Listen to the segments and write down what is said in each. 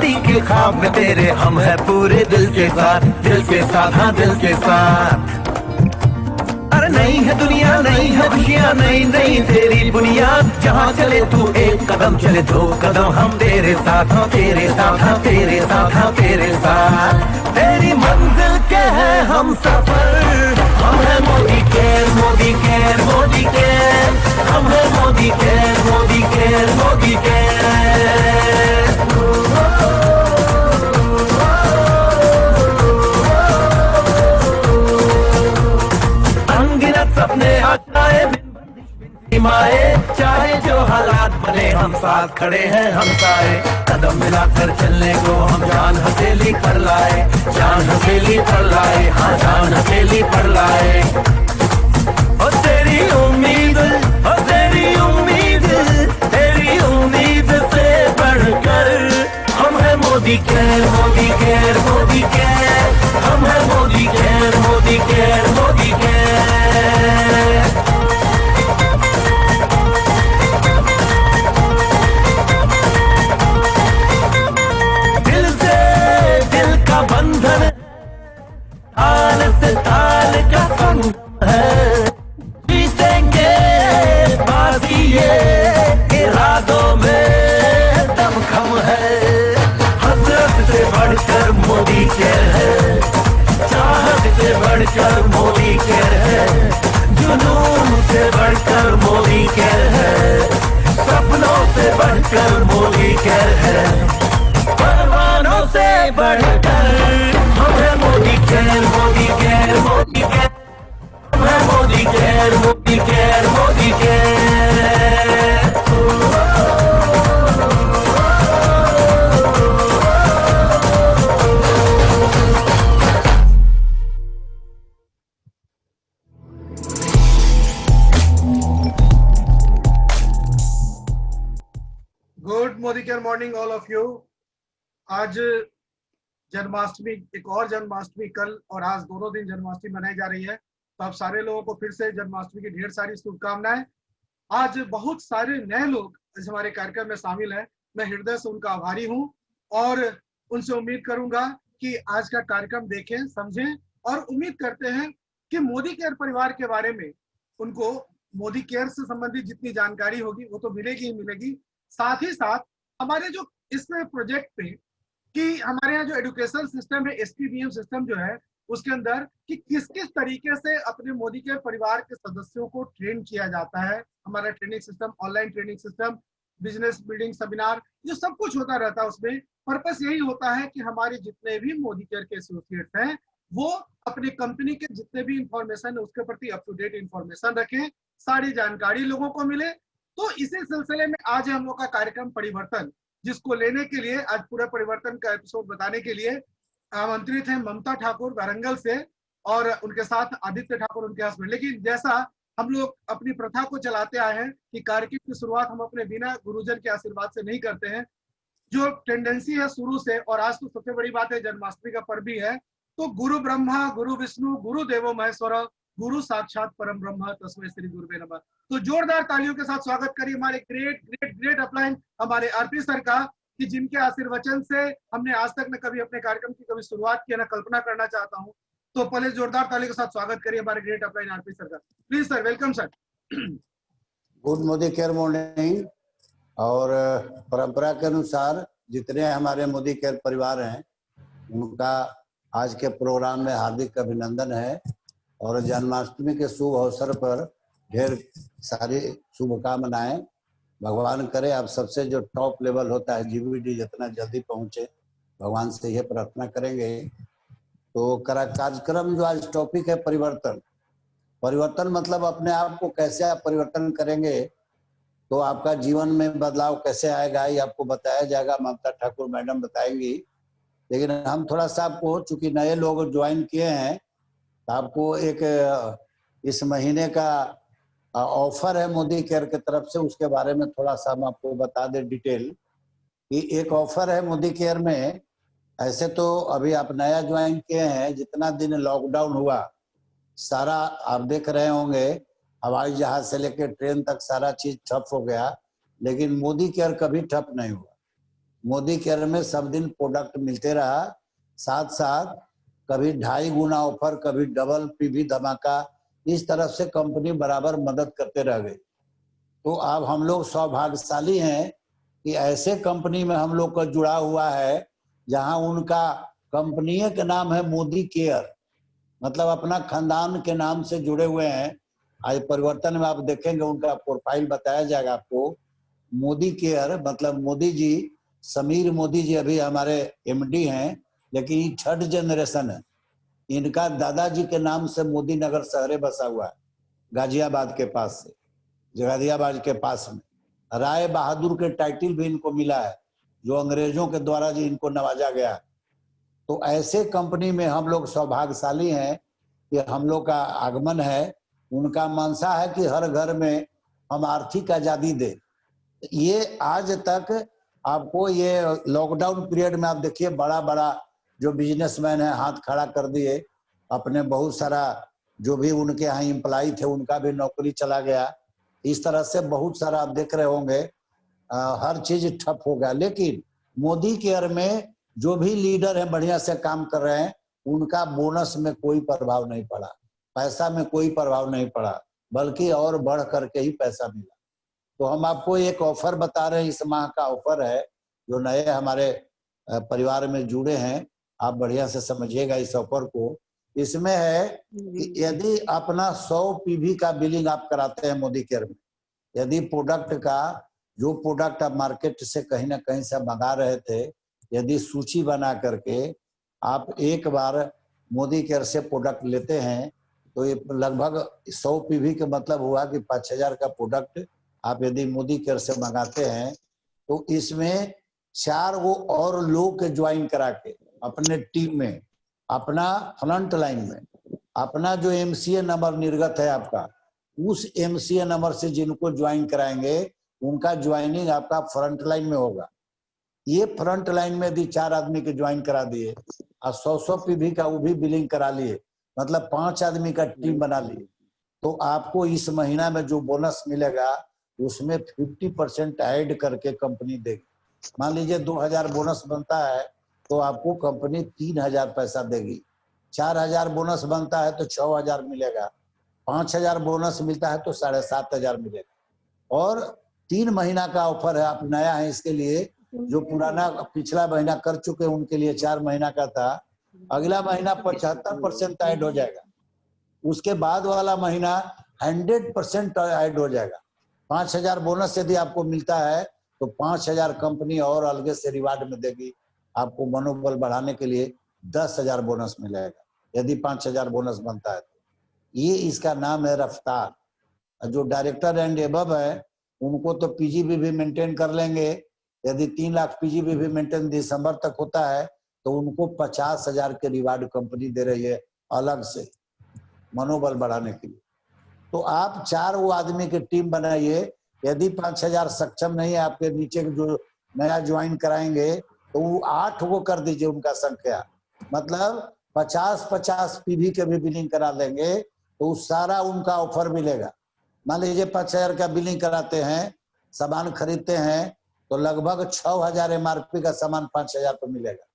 मोदी के ख्वाब में तेरे हम है पूरे दिल के साथ, दिल के साथ, हाँ दिल के साथ। अरे नहीं है दुनिया, नहीं है खुशियाँ, नहीं नहीं तेरी बुनियाद। जहाँ चले तू एक कदम चले दो कदम, हम तेरे साथ, हाँ तेरे साथ, हाँ तेरे साथ, हाँ तेरे साथ। तेरी मंजिल के है हम सफर, हम है Modi care, Modi care, Modi care. हम है Modi care, Modi care, Modi care. अनगिनत सपने आए हिमाए, चाहे जो हालात बने हम साथ खड़े हैं हम साए। कदम मिलाकर चलने को हम जान हथेली पर लाए, जान हथेली पर लाए, हाँ जान हथेली पर लाए। ओ तेरी उम्मीद, ओ तेरी उम्मीद, तेरी उम्मीद से बढ़कर हम है Modi care, Modi care, Modi care. हम है Modi care, Modi care, Modi care. बंधन ताल से ताल का संगम है, जीतेंगे बाजी ये इरादों में दमखम है। हसरत से बढ़कर मोदी केयर है, चाहत से बढ़कर मोदी केयर है, जुनून से बढ़कर मोदी केयर है, सपनों से बढ़कर मोदी केयर है, परवानों से बढ़कर हम है Modi care, Modi care, Modi care. हम है Modi care, Modi care, Modi care. Good Modi care morning all of you. आज जन्माष्टमी, एक और जन्माष्टमी कल और आज दोनों दिन जन्माष्टमी मनाई जा रही है। तो आप सारे लोगों को फिर से जन्माष्टमी की ढेर सारी शुभकामनाएं। आज बहुत सारे नए लोग इस हमारे कार्यक्रम में शामिल हैं, मैं हृदय से उनका आभारी हूं और उनसे उम्मीद करूंगा कि आज का कार्यक्रम देखें, समझें और उम्मीद करते हैं कि मोदी केयर परिवार के बारे में उनको मोदी केयर से संबंधित जितनी जानकारी होगी वो तो मिलेगी ही मिलेगी। साथ ही साथ हमारे जो इस प्रोजेक्ट पे कि हमारे यहाँ जो एजुकेशन सिस्टम है, एसपीबीएम सिस्टम जो है, उसके अंदर कि किस किस तरीके से अपने मोदी के परिवार के सदस्यों को ट्रेन किया जाता है। हमारा training system, online training system, business building seminar, जो सब कुछ होता रहता है उसमें पर्पस यही होता है कि हमारे जितने भी मोदी केयर के एसोसिएट्स हैं वो अपनी कंपनी के जितने भी इंफॉर्मेशन है उसके प्रति अप टू डेट इंफॉर्मेशन रखें, सारी जानकारी लोगों को मिले। तो इसी सिलसिले में आज हम लोग का कार्यक्रम परिवर्तन, जिसको लेने के लिए आज पूरा परिवर्तन का एपिसोड बताने के लिए आमंत्रित है ममता ठाकुर वारंगल से और उनके साथ आदित्य ठाकुर उनके हस्बैंड। लेकिन जैसा हम लोग अपनी प्रथा को चलाते आए हैं कि कार्यक्रम की शुरुआत हम अपने बिना गुरुजन के आशीर्वाद से नहीं करते हैं, जो टेंडेंसी है शुरू से, और आज तो सबसे बड़ी बात है जन्माष्टमी का पर्व भी है, तो गुरु ब्रह्मा गुरु विष्णु गुरु देवो महेश्वर गुरु साक्षात परम ब्रह्म तस्मै श्री गुरुवे नमः। तो जोरदार तालियों के साथ स्वागत करिए हमारे ग्रेट ग्रेट ग्रेट अपलाइन हमारे आरपी सर का, कि जिनके आशीर्वचन से हमने आज तक न कभी अपने कार्यक्रम की कभी शुरुआत की, न कल्पना करना चाहता हूँ। तो पहले जोरदार तालियों के साथ स्वागत करिए हमारे ग्रेट अपलाइन आरपी सर का। Please sir, welcome sir. Good Modi care morning. और परंपरा के अनुसार जितने हमारे मोदी केयर परिवार हैं उनका आज के प्रोग्राम में हार्दिक अभिनंदन है और जन्माष्टमी के शुभ अवसर पर ढेर सारी शुभकामनाएं। भगवान करे आप सबसे जो टॉप लेवल होता है जीबीडी जितना जल्दी पहुंचे, भगवान से यह प्रार्थना करेंगे। तो कार्यक्रम जो आज टॉपिक है परिवर्तन। परिवर्तन मतलब अपने आप को कैसे आप परिवर्तन करेंगे तो आपका जीवन में बदलाव कैसे आएगा ये आपको बताया जाएगा, ममता ठाकुर मैडम बताएंगी। लेकिन हम थोड़ा सा आपको, चूंकि नए लोग ज्वाइन किए हैं, तो आपको एक इस महीने का ऑफर है मोदी केयर की तरफ से, उसके बारे में थोड़ा सा हम आपको बता दें डिटेल कि एक ऑफर है मोदी केयर में। ऐसे तो अभी आप नया ज्वाइन किए हैं, जितना दिन लॉकडाउन हुआ सारा आप देख रहे होंगे, हवाई जहाज से लेकर ट्रेन तक सारा चीज ठप हो गया, लेकिन मोदी केयर कभी ठप नहीं हुआ। मोदी केयर में सब दिन प्रोडक्ट मिलते रहा, साथ साथ कभी 2.5 गुना ऑफर, कभी डबल पीवी धमाका, इस तरफ से कंपनी बराबर मदद करते रह गई। तो अब हम लोग सौभाग्यशाली हैं कि ऐसे कंपनी में हम लोग का जुड़ा हुआ है जहां उनका कंपनी का नाम है मोदी केयर, मतलब अपना खानदान के नाम से जुड़े हुए हैं। आज परिवर्तन में आप देखेंगे उनका प्रोफाइल बताया जाएगा आपको। मोदी केयर मतलब मोदी जी, समीर मोदी जी अभी हमारे एमडी हैं, लेकिन ये 3rd जनरेशन है। इनका दादाजी के नाम से मोदी नगर शहर बसा हुआ है, गाजियाबाद के पास से, गाजियाबाद के पास में। राय बहादुर के टाइटल भी इनको मिला है, जो अंग्रेजों के द्वारा जी इनको नवाजा गया। तो ऐसे कंपनी में हम लोग सौभाग्यशाली हैं कि हम लोग का आगमन है। उनका मंशा है कि हर घर में हम आर्थिक आजादी दे। ये आज तक आपको ये लॉकडाउन पीरियड में आप देखिए बड़ा बड़ा जो बिजनेसमैन है हाथ खड़ा कर दिए, अपने बहुत सारा जो भी उनके यहाँ एम्प्लॉय थे उनका भी नौकरी चला गया। इस तरह से बहुत सारा आप देख रहे होंगे हर चीज ठप हो गया। लेकिन मोदी केयर में जो भी लीडर है बढ़िया से काम कर रहे हैं, उनका बोनस में कोई प्रभाव नहीं पड़ा, पैसा में कोई प्रभाव नहीं पड़ा, बल्कि और बढ़ करके ही पैसा मिला। तो हम आपको एक ऑफर बता रहे हैं, इस माह का ऑफर है, जो नए हमारे परिवार में जुड़े हैं, आप बढ़िया से समझिएगा इस ऑफर को। इसमें है कि यदि अपना 100 पीवी का बिलिंग आप कराते हैं मोदी केयर में, यदि प्रोडक्ट का जो प्रोडक्ट आप मार्केट से कहीं ना कहीं से मंगा रहे थे, यदि सूची बना करके आप एक बार मोदी केयर से प्रोडक्ट लेते हैं, तो ये लगभग 100 पीवी का मतलब हुआ कि 5000 का प्रोडक्ट आप यदि मोदी केयर से मंगाते हैं, तो इसमें 4 वो और लोग ज्वाइन करा के अपने टीम में, अपना फ्रंट लाइन में, अपना जो एमसीए नंबर निर्गत है आपका, उस एमसीए नंबर से जिनको ज्वाइन कराएंगे उनका ज्वाइनिंग आपका फ्रंट लाइन में होगा। ये फ्रंट लाइन में यदि 4 आदमी के ज्वाइन करा दिए और 100 पीवी का वो भी बिलिंग करा लिए, मतलब 5 आदमी का टीम बना लिए, तो आपको इस महीना में जो बोनस मिलेगा उसमें 50% ऐड करके कंपनी देगी। मान लीजिए 2000 बोनस बनता है तो आपको कंपनी 3000 पैसा देगी। 4000 बोनस बनता है तो 6000 मिलेगा। 5000 बोनस मिलता है तो 7500 मिलेगा। और 3 महीना का ऑफर है, आप नया है इसके लिए, जो पुराना पिछला महीना कर चुके उनके लिए 4 महीना का था, अगला महीना 75% ऐड हो जाएगा। उसके बाद वाला महीना 100% ऐड हो जाएगा। 5000 बोनस यदि आपको मिलता है तो 5000 कंपनी और अलग से रिवार्ड में देगी। आपको मनोबल बढ़ाने के लिए 10,000 बोनस मिलेगा यदि 5000 बोनस बनता है तो। ये इसका नाम है रफ्तार। जो डायरेक्टर एंड एबव है उनको तो पीजीबी भी मेंटेन कर लेंगे। यदि 3 लाख पीजीबी भी मेंटेन दिसंबर तक होता है तो उनको 50,000 के रिवार्ड कंपनी दे रही है अलग से मनोबल बढ़ाने के लिए। तो आप 4 वो आदमी की टीम बनाइए। यदि 5000 सक्षम नहीं है आपके नीचे जो नया ज्वाइन कराएंगे तो वो 8 वो कर दीजिए उनका संख्या, मतलब 50-50 पीवी के भी बिलिंग करा लेंगे तो सारा उनका ऑफर मिलेगा। मान लीजिए 5000 का बिलिंग कराते हैं, सामान खरीदते हैं तो लगभग 6000 एमआरपी का सामान 5000 पर मिलेगा।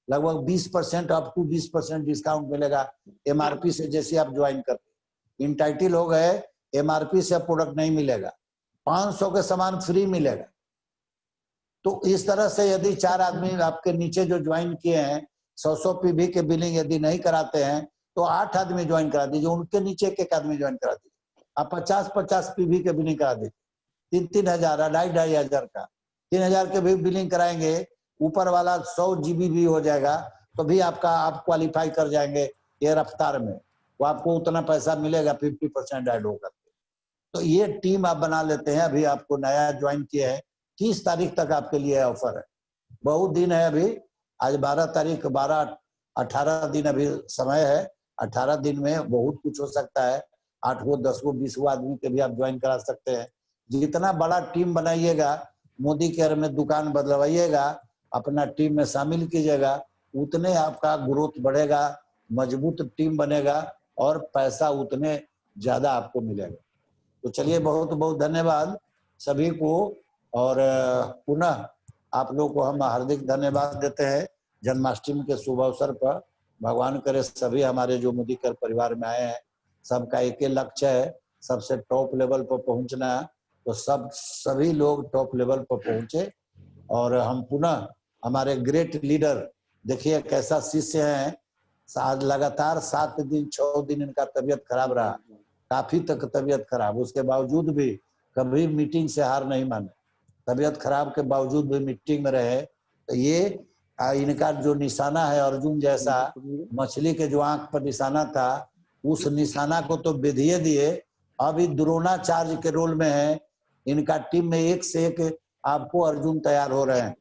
लगभग 20% अप टू 20% डिस्काउंट मिलेगा एमआरपी से, जैसे आप ज्वाइन करते। इंटाइटल हो गए, एमआरपी से प्रोडक्ट नहीं मिलेगा, 500 के सामान फ्री मिलेगा। तो इस तरह से यदि 4 आदमी आपके नीचे जो ज्वाइन किए हैं 100 पीवी के बिलिंग यदि नहीं कराते हैं तो 8 आदमी ज्वाइन करा दीजिए, उनके नीचे एक आदमी ज्वाइन करा दीजिए। आप 50-50 पीवी के बिलिंग करा दीजिए। 3-3000 2,500 का 3000 के भी बिलिंग कराएंगे, ऊपर वाला 100 जीबी भी हो जाएगा तो भी आप क्वालिफाई कर जाएंगे ये रफ्तार में, वो आपको उतना पैसा मिलेगा 50% ऐड होगा। तो ये टीम आप बना लेते हैं। अभी आपको नया ज्वाइन किया है, 30 तारीख तक आपके लिए ऑफर है, बहुत दिन है अभी। आज 12 तारीख, 18 दिन अभी समय है। 18 दिन में बहुत कुछ हो सकता है। 8 10 20 आदमी के भी आप ज्वाइन करा सकते हैं। जितना बड़ा टीम बनाइएगा, मोदी केयर में दुकान बदलवाइएगा, अपना टीम में शामिल कीजिएगा, उतने आपका ग्रोथ बढ़ेगा, मजबूत टीम बनेगा और पैसा उतने ज्यादा आपको मिलेगा। तो चलिए, बहुत बहुत धन्यवाद सभी को। और पुनः आप लोग को हम हार्दिक धन्यवाद देते हैं जन्माष्टमी के शुभ अवसर पर। भगवान करे सभी हमारे जो मोदी केयर परिवार में आए हैं सबका एक ही लक्ष्य है, सबसे टॉप लेवल पर पहुंचना है। तो सभी लोग टॉप लेवल पर पहुंचे और हम पुनः हमारे ग्रेट लीडर, देखिए कैसा शिष्य है, आज लगातार 7 दिन 6 दिन इनका तबीयत खराब रहा, काफी तक तबीयत खराब, उसके बावजूद भी कभी मीटिंग से हार नहीं माने, तबीयत खराब के बावजूद भी मीटिंग में रहे। तो ये इनका जो निशाना है अर्जुन जैसा, मछली के जो आंख पर निशाना था उस निशाना को तो बेधिए दिए, अभी द्रोणाचार्य के रोल में है। इनका टीम में एक से एक आपको अर्जुन तैयार हो रहे हैं।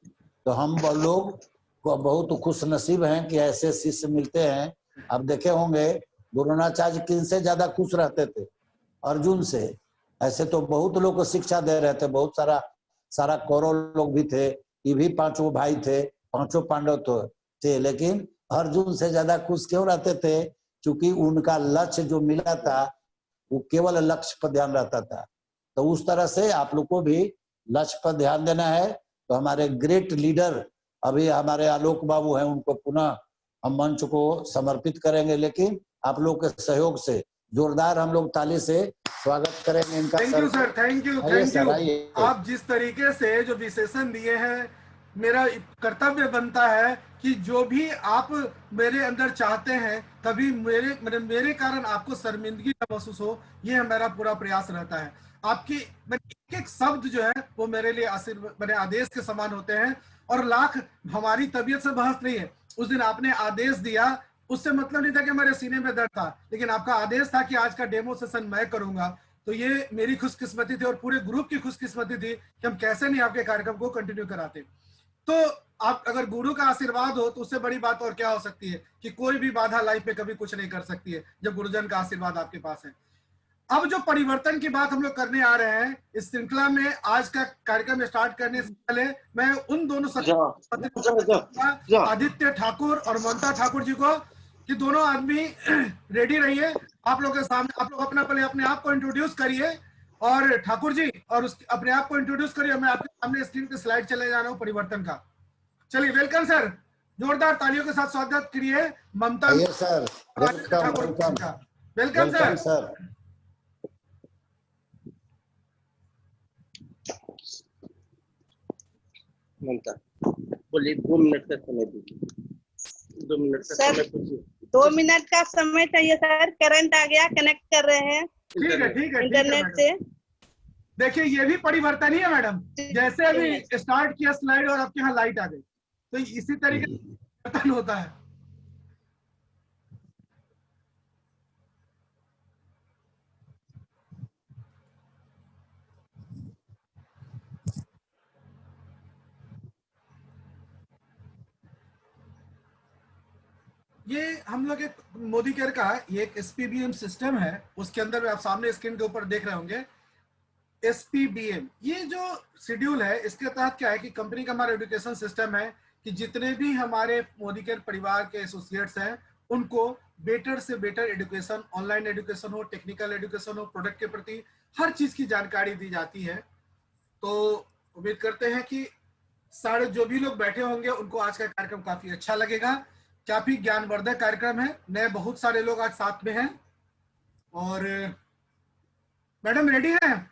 तो हम लोग बहुत खुश नसीब हैं कि ऐसे शिष्य मिलते हैं। अब देखे होंगे द्रोणाचार्य किन से ज्यादा खुश रहते थे, अर्जुन से। ऐसे तो बहुत लोग को शिक्षा दे रहे थे, बहुत सारा कौरव लोग भी थे, ये भी 5 भाई थे, 5 पांडव थे, लेकिन अर्जुन से ज्यादा खुश क्यों रहते थे? क्योंकि उनका लक्ष्य जो मिला था वो केवल लक्ष्य पर ध्यान रहता था। तो उस तरह से आप लोग को भी लक्ष्य पर ध्यान देना है। तो हमारे ग्रेट लीडर अभी हमारे आलोक बाबू हैं, उनको पुनः हम मंच को समर्पित करेंगे, लेकिन आप लोग के सहयोग से जोरदार हम लोग ताली से स्वागत करेंगे इनका। Thank you sir, thank you. आप जिस तरीके से जो विशेषण दिए हैं, मेरा कर्तव्य बनता है कि जो भी आप मेरे अंदर चाहते हैं तभी मेरे कारण आपको शर्मिंदगी न महसूस हो, ये मेरा पूरा प्रयास रहता है। आपकी एक एक शब्द जो है वो मेरे लिए मेरे आदेश के समान होते हैं। और लाख हमारी तबीयत से बहस नहीं है, उस दिन आपने आदेश दिया, उससे मतलब नहीं था कि मेरे सीने में दर्द था, लेकिन आपका आदेश था कि आज का डेमो सेशन मैं करूंगा। तो ये मेरी खुशकिस्मती थी और पूरे ग्रुप की खुशकिस्मती थी कि हम कैसे नहीं आपके कार्यक्रम को कंटिन्यू कराते। तो आप अगर गुरु का आशीर्वाद हो तो उससे बड़ी बात और क्या हो सकती है कि कोई भी बाधा लाइफ में कभी कुछ नहीं कर सकती है जब गुरुजन का आशीर्वाद आपके पास है। अब जो परिवर्तन की बात हम लोग करने आ रहे हैं इस श्रृंखला में, आज का कार्यक्रम स्टार्ट करने से पहले मैं उन दोनों आदित्य ठाकुर और ममता ठाकुर जी को कि दोनों आदमी रेडी रहिए। आप लोग के सामने आप लोग पहले अपने आप को इंट्रोड्यूस करिए, और ठाकुर जी और अपने आप को इंट्रोड्यूस करिए। मैं आपके सामने स्क्रीन पे स्लाइड चले जा रहा हूँ परिवर्तन का। चलिए, वेलकम सर, जोरदार तालियों के साथ स्वागत करिए Mamta sir. Welcome sir. Mamta बोलिए, 2 मिनट का समय दीजिए। 2 मिनट का समय पूछिए। 2 मिनट का समय चाहिए सर, करंट आ गया, कनेक्ट कर रहे हैं। ठीक है इंटरनेट से। देखिए ये भी परिवर्तन ही है मैडम, जैसे अभी स्टार्ट किया स्लाइड और आपके यहाँ लाइट आ गई, तो इसी तरीके से परिवर्तन होता है। ये हम लोग एक मोदी केयर का ये एक SPBM सिस्टम है, उसके अंदर आप सामने स्क्रीन के ऊपर देख रहे होंगे SPBM। ये जो शेड्यूल है इसके तहत क्या है कि कंपनी का हमारा एजुकेशन सिस्टम है कि जितने भी हमारे मोदी केयर परिवार के एसोसिएट्स हैं उनको बेटर से बेटर एजुकेशन, ऑनलाइन एजुकेशन हो, टेक्निकल एजुकेशन हो, प्रोडक्ट के प्रति हर चीज की जानकारी दी जाती है। तो उम्मीद करते हैं कि सारे जो भी लोग बैठे होंगे उनको आज का कार्यक्रम काफी अच्छा लगेगा। काफी ज्ञानवर्धक कार्यक्रम है, नए बहुत सारे लोग आज साथ में हैं। और मैडम रेडी हैं?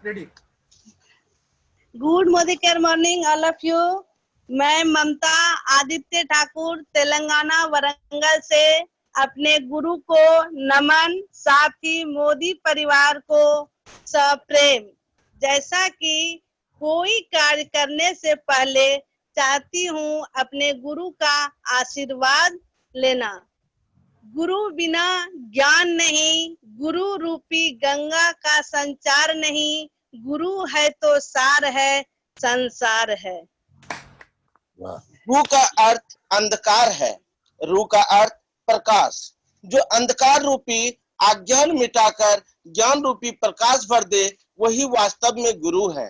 Ready. Good Modi care morning all of you. मैं ममता आदित्य ठाकुर तेलंगाना वरंगल से अपने गुरु को नमन, साथ ही मोदी परिवार को सप्रेम। जैसा कि कोई कार्य करने से पहले चाहती हूँ अपने गुरु का आशीर्वाद लेना। गुरु बिना ज्ञान नहीं, गुरु रूपी गंगा का संचार नहीं, गुरु है तो सार है, संसार है। रू का अर्थ अंधकार है, रू का अर्थ प्रकाश। जो अंधकार रूपी अज्ञान मिटाकर ज्ञान रूपी प्रकाश भर दे वही वास्तव में गुरु है।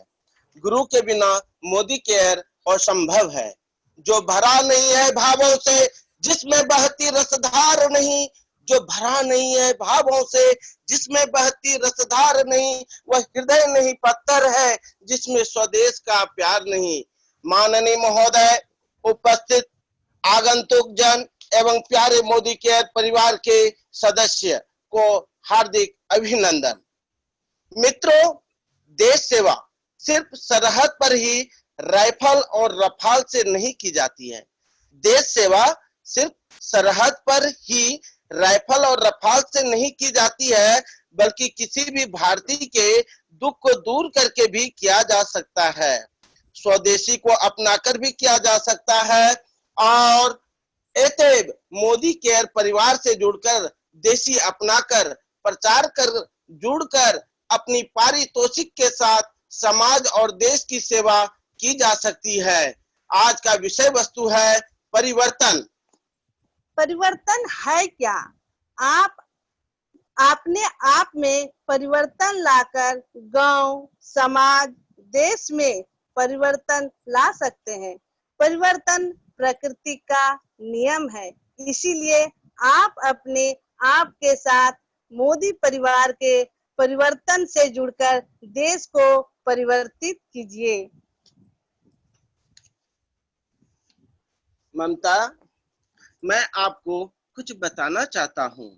गुरु के बिना मोदी केयर असंभव है। जो भरा नहीं है भावों से, जिसमें बहती रसधार नहीं, जो भरा नहीं है भावों से, जिसमें बहती रसधार नहीं, वह हृदय नहीं पत्थर है, जिसमें स्वदेश का प्यार नहीं। माननीय महोदय, उपस्थित आगंतुक जन एवं प्यारे मोदी केयर परिवार के सदस्य को हार्दिक अभिनंदन। मित्रों, देश सेवा सिर्फ सरहद पर ही राइफल और रफाल से नहीं की जाती है। देश सेवा सिर्फ सरहद पर ही राइफल और रफाल से नहीं की जाती है, बल्कि किसी भी भारतीय के दुख को दूर करके भी किया जा सकता है। स्वदेशी को अपनाकर भी किया जा सकता है। और एतेब मोदी केयर परिवार से जुड़कर, देशी अपनाकर, प्रचार कर जुड़कर अपनी पारितोषिक के साथ समाज और देश की सेवा की जा सकती है। आज का विषय वस्तु है परिवर्तन। परिवर्तन है क्या? अपने आप में परिवर्तन लाकर गांव, समाज, देश में परिवर्तन ला सकते हैं। परिवर्तन प्रकृति का नियम है, इसीलिए आप अपने आप के साथ मोदी परिवार के परिवर्तन से जुड़कर देश को परिवर्तित कीजिए। ममता, मैं आपको कुछ बताना चाहता हूँ।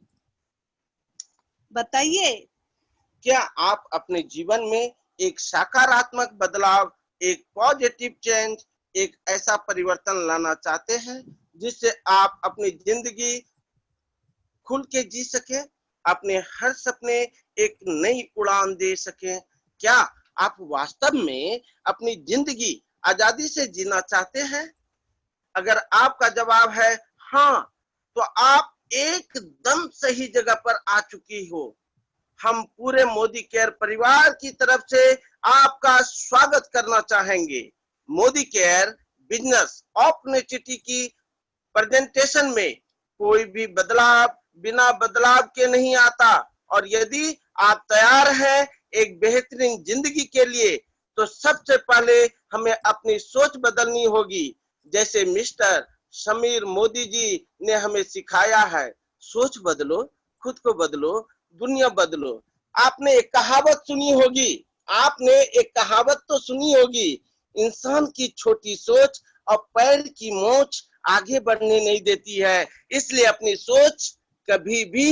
बताइए। क्या आप अपने जीवन में एक सकारात्मक बदलाव, एक पॉजिटिव चेंज, एक ऐसा परिवर्तन लाना चाहते हैं जिससे आप अपनी जिंदगी खुल के जी सके, अपने हर सपने एक नई उड़ान दे सके? क्या आप वास्तव में अपनी जिंदगी आजादी से जीना चाहते हैं? अगर आपका जवाब है हाँ, तो आप एकदम सही जगह पर आ चुकी हो। हम पूरे मोदी केयर परिवार की तरफ से आपका स्वागत करना चाहेंगे। मोदी केयर बिजनेस अपॉर्चुनिटी की प्रेजेंटेशन में कोई भी बदलाव बिना बदलाव के नहीं आता, और यदि आप तैयार हैं एक बेहतरीन जिंदगी के लिए, तो सबसे पहले हमें अपनी सोच बदलनी होगी। जैसे मिस्टर समीर मोदी जी ने हमें सिखाया है, सोच बदलो, खुद को बदलो, दुनिया बदलो। आपने एक कहावत सुनी होगी, इंसान की छोटी सोच और पैर की मोच आगे बढ़ने नहीं देती है। इसलिए अपनी सोच कभी भी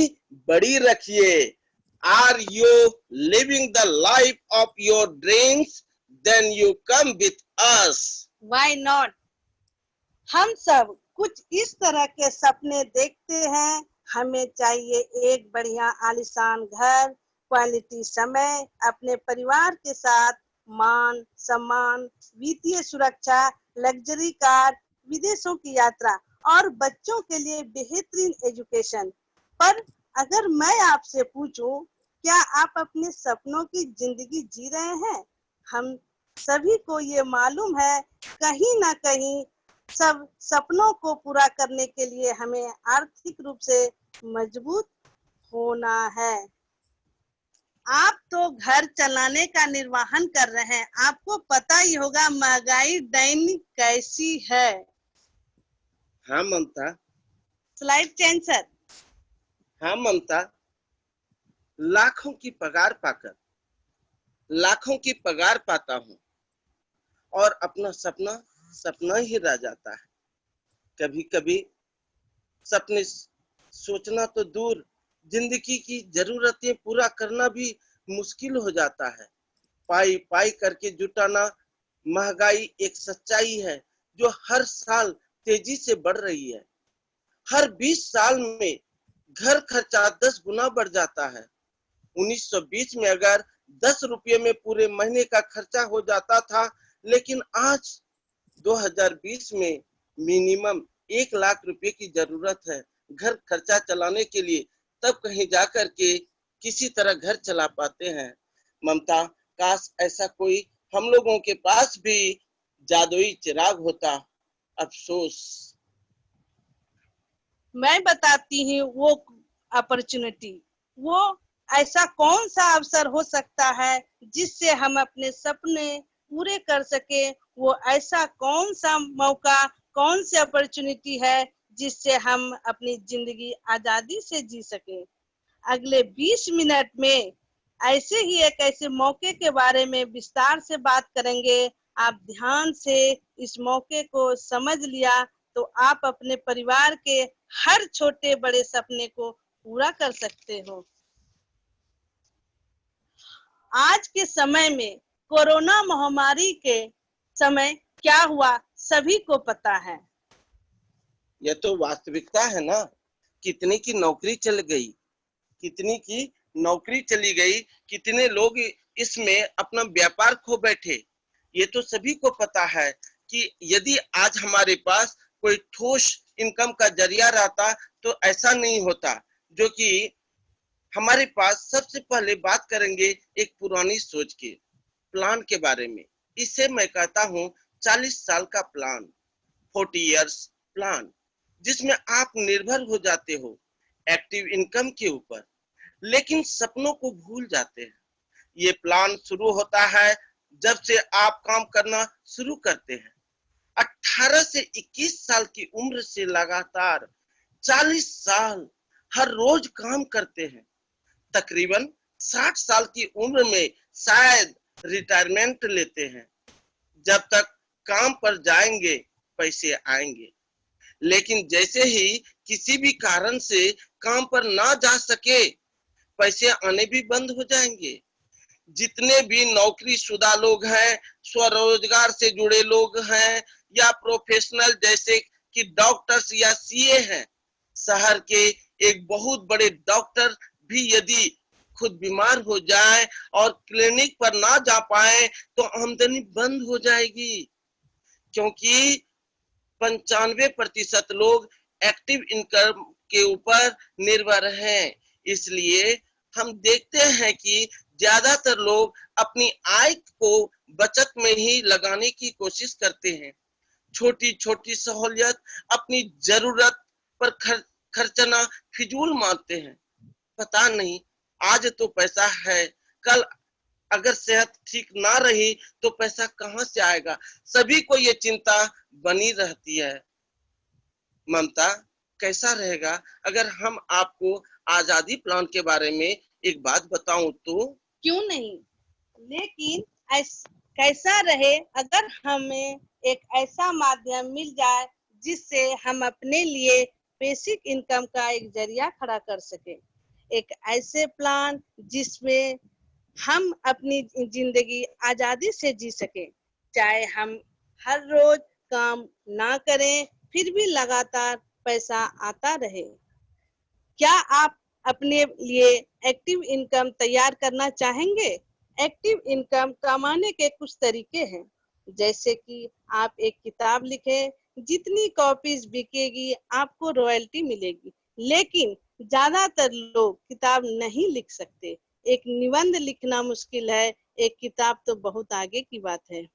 बड़ी रखिए। Are you living the life of your dreams? Then you come with us. Why not? हम सब कुछ इस तरह के सपने देखते हैं। हमें चाहिए एक बढ़िया आलीशान घर, क्वालिटी समय, अपने परिवार के साथ मान सम्मान, वित्तीय सुरक्षा, लग्जरी कार, विदेशों की यात्रा और बच्चों के लिए बेहतरीन एजुकेशन। पर अगर मैं आपसे पूछूं, क्या आप अपने सपनों की जिंदगी जी रहे हैं? हम सभी को ये मालूम है, कहीं ना कहीं सब सपनों को पूरा करने के लिए हमें आर्थिक रूप से मजबूत होना है। आप तो घर चलाने का निर्वाहन कर रहे हैं, आपको पता ही होगा महंगाई दैनिक कैसी है। हाँ ममता। Slide change sir. हाँ ममता, लाखों की पगार पाता हूँ और अपना सपना ही रह जाता है। कभी कभी सपने सोचना तो दूर, जिंदगी की जरूरतें पूरा करना भी मुश्किल हो जाता है। पाई पाई करके जुटाना। महंगाई एक सच्चाई है जो हर साल तेजी से बढ़ रही है। हर 20 साल में घर खर्चा 10 गुना बढ़ जाता है। 1920 में अगर 10 रुपये में पूरे महीने का खर्चा हो जाता था, लेकिन आज 2020 में मिनिमम 1 लाख रुपए की जरूरत है घर खर्चा चलाने के लिए, तब कहीं जाकर के किसी तरह घर चला पाते हैं। ममता, काश ऐसा कोई हम लोगों के पास भी जादुई चिराग होता। अफसोस। मैं बताती हूँ वो अपॉर्चुनिटी, वो ऐसा कौन सा अवसर हो सकता है जिससे हम अपने सपने पूरे कर सके। वो ऐसा कौन सा मौका, कौन सी अपॉर्चुनिटी है जिससे हम अपनी जिंदगी आजादी से जी सके। अगले 20 मिनट में ऐसे ही एक ऐसे मौके के बारे में विस्तार से बात करेंगे। आप ध्यान से इस मौके को समझ लिया तो आप अपने परिवार के हर छोटे बड़े सपने को पूरा कर सकते हो। आज के समय में कोरोना महामारी के समय क्या हुआ सभी को पता है। यह तो वास्तविकता है ना। कितने की नौकरी चल गई, कितनी की नौकरी चली गई, कितने लोग इसमें अपना व्यापार खो बैठे। ये तो सभी को पता है कि यदि आज हमारे पास कोई ठोस इनकम का जरिया रहता तो ऐसा नहीं होता। जो कि हमारे पास सबसे पहले बात करेंगे एक पुरानी सोच के प्लान के बारे में। इसे मैं कहता हूँ 40 साल का प्लान, 40 इयर्स प्लान, जिसमें आप निर्भर हो जाते हो एक्टिव इनकम के ऊपर, लेकिन सपनों को भूल जाते हैं। ये प्लान शुरू होता है जब से आप काम करना शुरू करते हैं। 18 से 21 साल की उम्र से लगातार 40 साल हर रोज काम करते हैं। तकरीबन 60 साल की उम्र में शायद रिटायरमेंट लेते हैं। जब तक काम पर जाएंगे पैसे आएंगे, लेकिन जैसे ही किसी भी कारण से काम पर ना जा सके पैसे आने भी बंद हो जाएंगे। जितने भी नौकरी शुदा लोग हैं, स्वरोजगार से जुड़े लोग हैं या प्रोफेशनल जैसे कि डॉक्टर्स या सीए हैं, शहर के एक बहुत बड़े डॉक्टर भी यदि खुद बीमार हो जाए और क्लिनिक पर ना जा पाए तो आमदनी बंद हो जाएगी, क्योंकि 95% लोग एक्टिव इनकम के ऊपर निर्भर हैं। इसलिए हम देखते हैं कि ज्यादातर लोग अपनी आय को बचत में ही लगाने की कोशिश करते हैं। छोटी छोटी सहूलियत अपनी जरूरत पर खर्चना फिजूल मानते हैं। पता नहीं आज तो पैसा है, कल अगर सेहत ठीक ना रही तो पैसा कहां से आएगा। सभी को ये चिंता बनी रहती है। ममता, कैसा रहेगा अगर हम आपको आजादी प्लान के बारे में एक बात बताऊं तो? क्यों नहीं, लेकिन कैसा रहे अगर हमें एक ऐसा माध्यम मिल जाए जिससे हम अपने लिए बेसिक इनकम का एक जरिया खड़ा कर सके। एक ऐसे प्लान जिसमें हम अपनी जिंदगी आजादी से जी सके, चाहे हम हर रोज काम ना करें फिर भी लगातार पैसा आता रहे। क्या आप अपने लिए एक्टिव इनकम तैयार करना चाहेंगे? एक्टिव इनकम कमाने के कुछ तरीके हैं, जैसे कि आप एक किताब लिखें, जितनी कॉपीज बिकेगी आपको रॉयल्टी मिलेगी। लेकिन ज्यादातर लोग किताब नहीं लिख सकते। एक निबंध लिखना मुश्किल है, एक किताब तो बहुत आगे की बात है।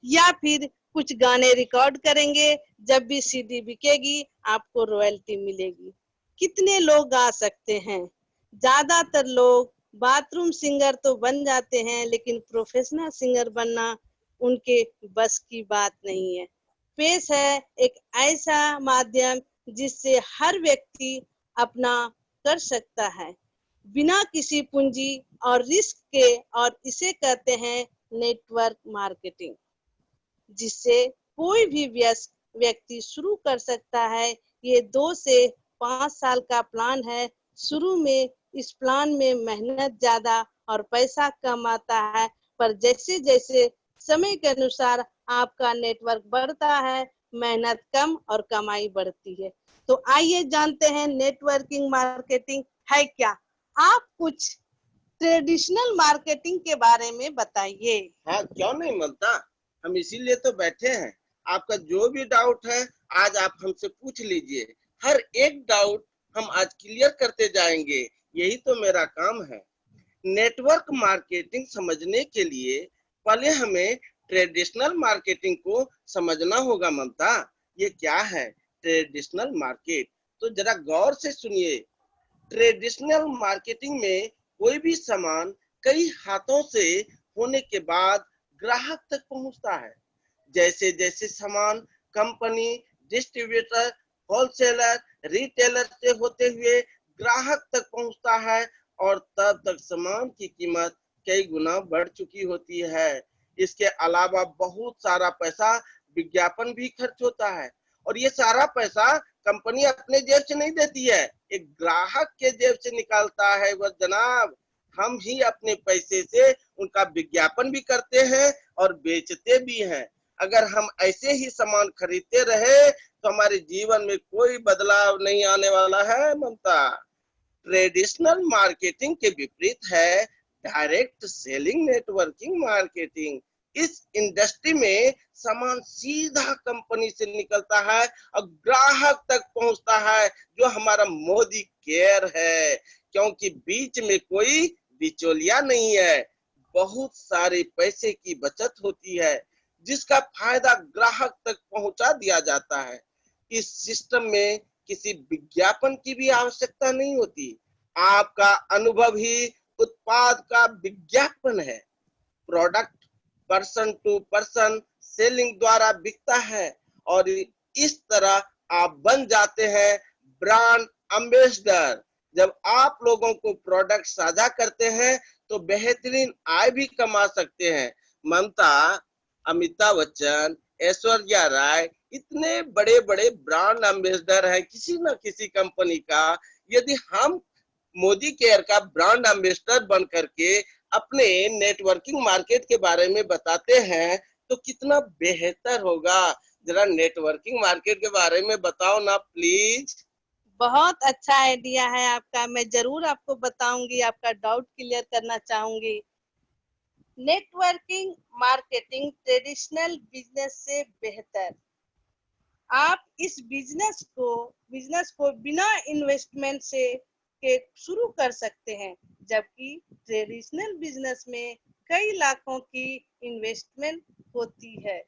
या फिर कुछ गाने रिकॉर्ड करेंगे, जब भी सीडी बिकेगी आपको रॉयल्टी मिलेगी। कितने लोग गा सकते हैं? ज्यादातर लोग बाथरूम सिंगर तो बन जाते हैं, लेकिन प्रोफेशनल सिंगर बनना उनके बस की बात नहीं है। पेश है एक ऐसा माध्यम जिससे हर व्यक्ति अपना कर सकता है बिना किसी पूंजी और रिस्क के, और इसे कहते हैं नेटवर्क मार्केटिंग, जिससे कोई भी व्यक्ति शुरू कर सकता है। ये 2 से 5 साल का प्लान है। शुरू में इस प्लान में मेहनत ज्यादा और पैसा कम आता है, पर जैसे जैसे समय के अनुसार आपका नेटवर्क बढ़ता है, मेहनत कम और कमाई बढ़ती है। तो आइए जानते हैं नेटवर्किंग मार्केटिंग है क्या। आप कुछ ट्रेडिशनल मार्केटिंग के बारे में बताइए। हाँ, क्यों नहीं ममता, हम इसीलिए तो बैठे हैं। आपका जो भी डाउट है आज आप हमसे पूछ लीजिए। हर एक डाउट हम आज क्लियर करते जाएंगे, यही तो मेरा काम है। नेटवर्क मार्केटिंग समझने के लिए पहले हमें ट्रेडिशनल मार्केटिंग को समझना होगा। ममता, ये क्या है ट्रेडिशनल मार्केट? तो जरा गौर से सुनिए। ट्रेडिशनल मार्केटिंग में कोई भी सामान कई हाथों से होने के बाद ग्राहक तक पहुंचता है। जैसे जैसे सामान कंपनी, डिस्ट्रीब्यूटर होलसेलर, रिटेलर से होते हुए ग्राहक तक पहुंचता है और तब तक सामान की कीमत कई गुना बढ़ चुकी होती है। इसके अलावा बहुत सारा पैसा विज्ञापन भी खर्च होता है और ये सारा पैसा कंपनी अपने जेब से नहीं देती है, एक ग्राहक के जेब से निकालता है वह जनाब। हम ही अपने पैसे से उनका विज्ञापन भी करते हैं और बेचते भी हैं। अगर हम ऐसे ही सामान खरीदते रहे तो हमारे जीवन में कोई बदलाव नहीं आने वाला है ममता। ट्रेडिशनल मार्केटिंग के विपरीत है डायरेक्ट सेलिंग नेटवर्किंग मार्केटिंग। इस इंडस्ट्री में सामान सीधा कंपनी से निकलता है और ग्राहक तक पहुंचता है, जो हमारा मोदी केयर है, क्योंकि बीच में कोई बिचौलिया नहीं है। बहुत सारे पैसे की बचत होती है जिसका फायदा ग्राहक तक पहुंचा दिया जाता है। इस सिस्टम में किसी विज्ञापन की भी आवश्यकता नहीं होती, आपका अनुभव ही उत्पाद का विज्ञापन है। Product person to person selling द्वारा बिकता है और इस तरह आप बन जाते हैं ब्रांड एम्बेसडर। जब आप लोगों को प्रोडक्ट साझा करते हैं तो बेहतरीन आय भी कमा सकते हैं। ममता, अमिताभ बच्चन, ऐश्वर्या राय इतने बड़े बड़े ब्रांड एम्बेसडर हैं किसी न किसी कंपनी का। यदि हम मोदी केयर का ब्रांड एम्बेसडर बन करके अपने नेटवर्किंग मार्केट के बारे में बताते हैं तो कितना बेहतर होगा। जरा नेटवर्किंग मार्केट के बारे में बताओ ना प्लीज। बहुत अच्छा आइडिया है आपका, मैं जरूर आपको बताऊंगी, आपका डाउट क्लियर करना चाहूंगी। नेटवर्किंग मार्केटिंग ट्रेडिशनल बिजनेस से बेहतर। आप इस बिजनेस को बिना इन्वेस्टमेंट से के शुरू कर सकते हैं, जबकि ट्रेडिशनल बिजनेस में कई लाखों की इन्वेस्टमेंट होती है।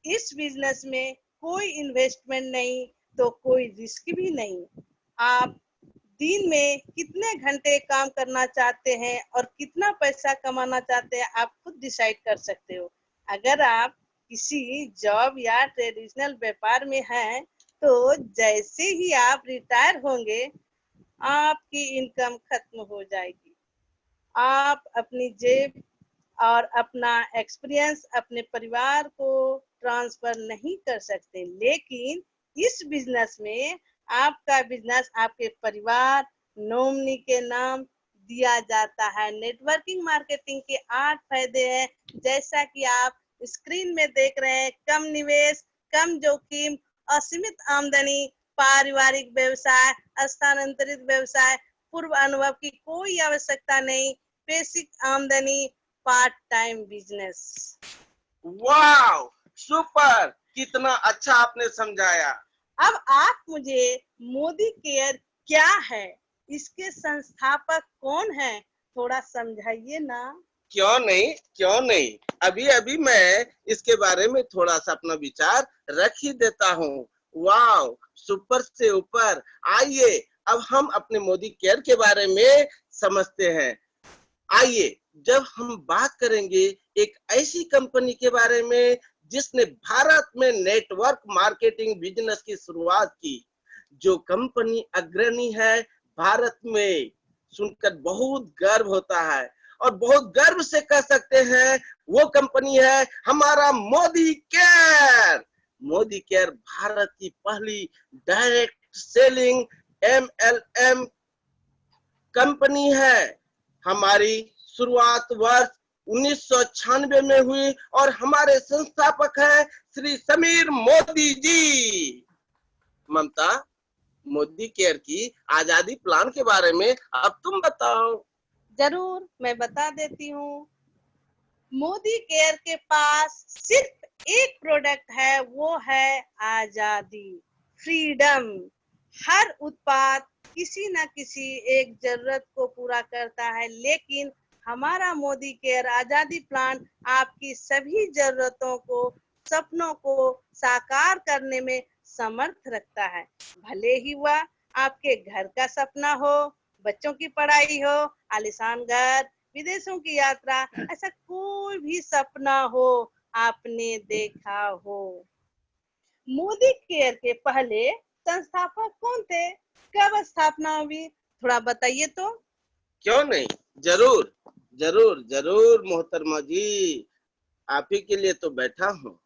इस बिजनेस में कोई इन्वेस्टमेंट नहीं तो कोई रिस्क भी नहीं। आप दिन में कितने घंटे काम करना चाहते हैं और कितना पैसा कमाना चाहते हैं आप खुद डिसाइड कर सकते हो। अगर आप किसी जॉब या ट्रेडिशनल व्यापार में हैं तो जैसे ही आप रिटायर होंगे आपकी इनकम खत्म हो जाएगी। आप अपनी जेब और अपना एक्सपीरियंस अपने परिवार को ट्रांसफर नहीं कर सकते, लेकिन इस बिजनेस में आपका बिजनेस आपके परिवार नॉमिनी के नाम दिया जाता है। नेटवर्किंग मार्केटिंग के 8 फायदे हैं, जैसा कि आप स्क्रीन में देख रहे हैं। कम निवेश, कम जोखिम, असीमित आमदनी, पारिवारिक व्यवसाय, स्थानांतरित व्यवसाय, पूर्व अनुभव की कोई आवश्यकता नहीं, बेसिक आमदनी, पार्ट टाइम बिजनेस। वाह, सुपर, कितना अच्छा आपने समझाया। अब आप मुझे मोदी केयर क्या है, इसके संस्थापक कौन है, थोड़ा समझाइए ना। क्यों नहीं, क्यों नहीं, अभी अभी मैं इसके बारे में थोड़ा सा अपना विचार रख ही देता हूँ। वाह, सुपर से ऊपर। आइए अब हम अपने मोदी केयर के बारे में समझते हैं। आइए, जब हम बात करेंगे एक ऐसी कंपनी के बारे में जिसने भारत में नेटवर्क मार्केटिंग बिजनेस की शुरुआत की, जो कंपनी अग्रणी है भारत में, सुनकर बहुत गर्व होता है और बहुत गर्व से कह सकते हैं वो कंपनी है हमारा मोदी केयर। मोदी केयर भारत की पहली डायरेक्ट सेलिंग MLM कंपनी है। हमारी शुरुआत वर्ष 1996 में हुई और हमारे संस्थापक हैं श्री समीर मोदी जी। ममता, मोदी केयर की आजादी प्लान के बारे में अब तुम बताओ। जरूर, मैं बता देती हूँ। मोदी केयर के पास सिर्फ एक प्रोडक्ट है, वो है आजादी, फ्रीडम। हर उत्पाद किसी न किसी एक जरूरत को पूरा करता है, लेकिन हमारा मोदी केयर आजादी प्लान आपकी सभी जरूरतों को, सपनों को साकार करने में समर्थ रखता है। भले ही वह आपके घर का सपना हो, बच्चों की पढ़ाई हो, आलीशान घर, विदेशों की यात्रा, ऐसा कोई भी सपना हो आपने देखा हो। मोदी केयर के पहले संस्थापक कौन थे? कब स्थापना हुई? थोड़ा बताइए तो। क्यों नहीं, जरूर जरूर जरूर मोहतरमा जी, आप ही के लिए तो बैठा हूँ।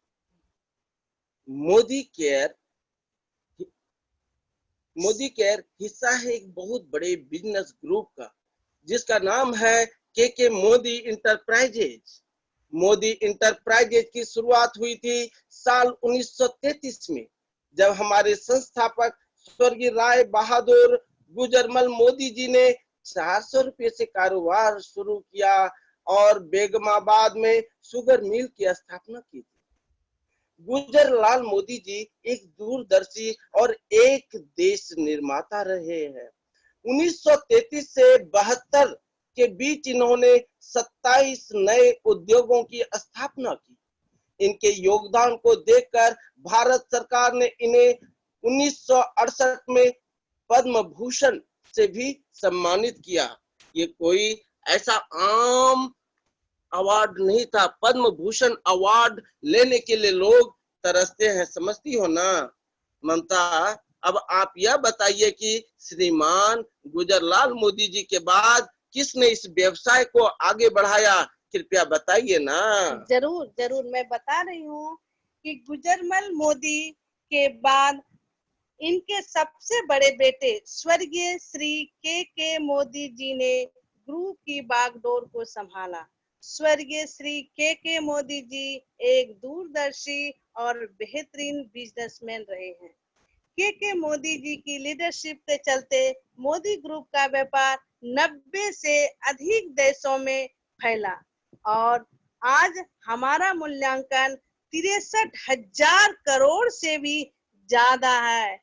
मोदी केयर हिस्सा है एक बहुत बड़े बिजनेस ग्रुप का, जिसका नाम है के मोदी इंटरप्राइजेज। मोदी इंटरप्राइजेज की शुरुआत हुई थी साल 1933 में, जब हमारे संस्थापक स्वर्गीय राय बहादुर गुजरमल मोदी जी ने 400 रुपये से कारोबार शुरू किया और बेगमाबाद में शुगर मिल की स्थापना की थी। गुजरलाल मोदी जी एक दूरदर्शी और एक देश निर्माता रहे हैं। 1933 से 72 के बीच इन्होंने 27 नए उद्योगों की स्थापना की। इनके योगदान को देखकर भारत सरकार ने इन्हें 1968 में पद्म भूषण से भी सम्मानित किया। ये कोई ऐसा आम अवार्ड नहीं था। पद्म भूषण अवार्ड लेने के लिए लोग तरसते हैं, समझती हो ना ममता। अब आप यह बताइए कि श्रीमान गुजरलाल मोदी जी के बाद किसने इस व्यवसाय को आगे बढ़ाया, कृपया बताइए ना। जरूर जरूर, मैं बता रही हूँ कि गुजरमल मोदी के बाद इनके सबसे बड़े बेटे स्वर्गीय श्री के मोदी जी ने ग्रुप की बागडोर को संभाला। स्वर्गीय श्री के मोदी जी एक दूरदर्शी और बेहतरीन बिजनेसमैन रहे हैं। के मोदी जी की लीडरशिप के चलते मोदी ग्रुप का व्यापार 90 से अधिक देशों में फैला और आज हमारा मूल्यांकन 63,000 करोड़ से भी ज्यादा है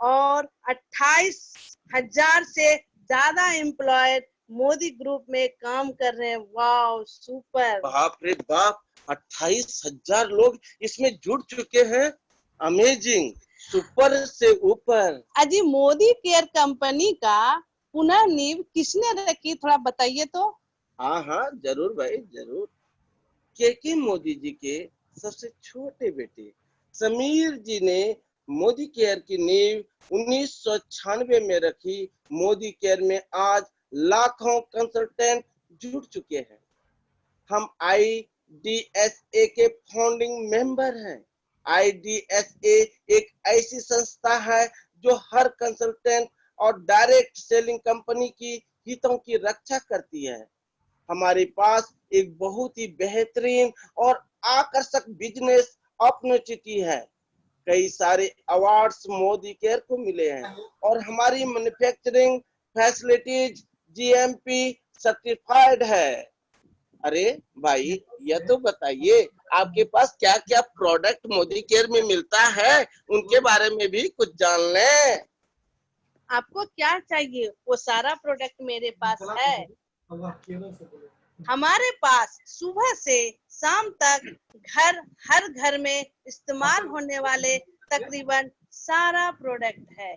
और 28,000 से ज्यादा एम्प्लॉयड मोदी ग्रुप में काम कर रहे हैं। वाह, सुपर! बाप रे बाप, 28,000 लोग इसमें जुड़ चुके हैं। अमेजिंग, सुपर से ऊपर। अजी, मोदी केयर कंपनी का पुनर्नींव किसने रखी, थोड़ा बताइए तो। हाँ जरूर भाई जरूर। के मोदी जी के सबसे छोटे बेटे समीर जी ने मोदी केयर की नींव 1996 में रखी। मोदी केयर में आज लाखों कंसल्टेंट जुड़ चुके हैं। हम IDSA के फाउंडिंग मेंबर हैं। IDSA एक ऐसी संस्था है जो हर कंसल्टेंट और डायरेक्ट सेलिंग कंपनी की हितों की रक्षा करती है। हमारे पास एक बहुत ही बेहतरीन और आकर्षक बिजनेस अपॉर्चुनिटी है। कई सारे अवार्ड्स मोदी केयर को मिले हैं और हमारी मैन्युफैक्चरिंग फैसिलिटीज GMP सर्टिफाइड है। अरे भाई, यह तो बताइए आपके पास क्या क्या प्रोडक्ट मोदी केयर में मिलता है, उनके बारे में भी कुछ जान लें। आपको क्या चाहिए वो सारा प्रोडक्ट मेरे पास है। हमारे पास सुबह से शाम तक हर घर में इस्तेमाल होने वाले तकरीबन सारा प्रोडक्ट है।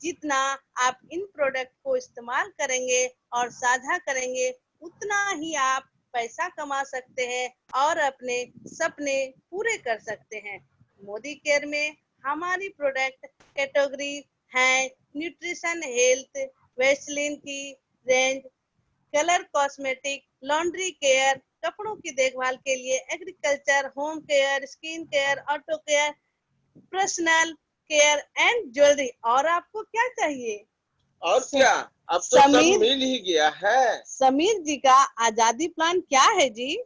जितना आप इन प्रोडक्ट को इस्तेमाल करेंगे और साझा करेंगे, उतना ही आप पैसा कमा सकते हैं और अपने सपने पूरे कर सकते हैं। मोदी केयर में हमारी प्रोडक्ट कैटेगरी है न्यूट्रिशन, हेल्थ, वैसलीन की range, colour cosmetic, laundry care, कपड़ों की देखभाल के लिए, agriculture, home care, skin care, auto care, personal care and jewellery. और आपको क्या चाहिए? और क्या, अब तो सब मिल ही गया है। समीर जी का आजादी प्लान क्या है जी?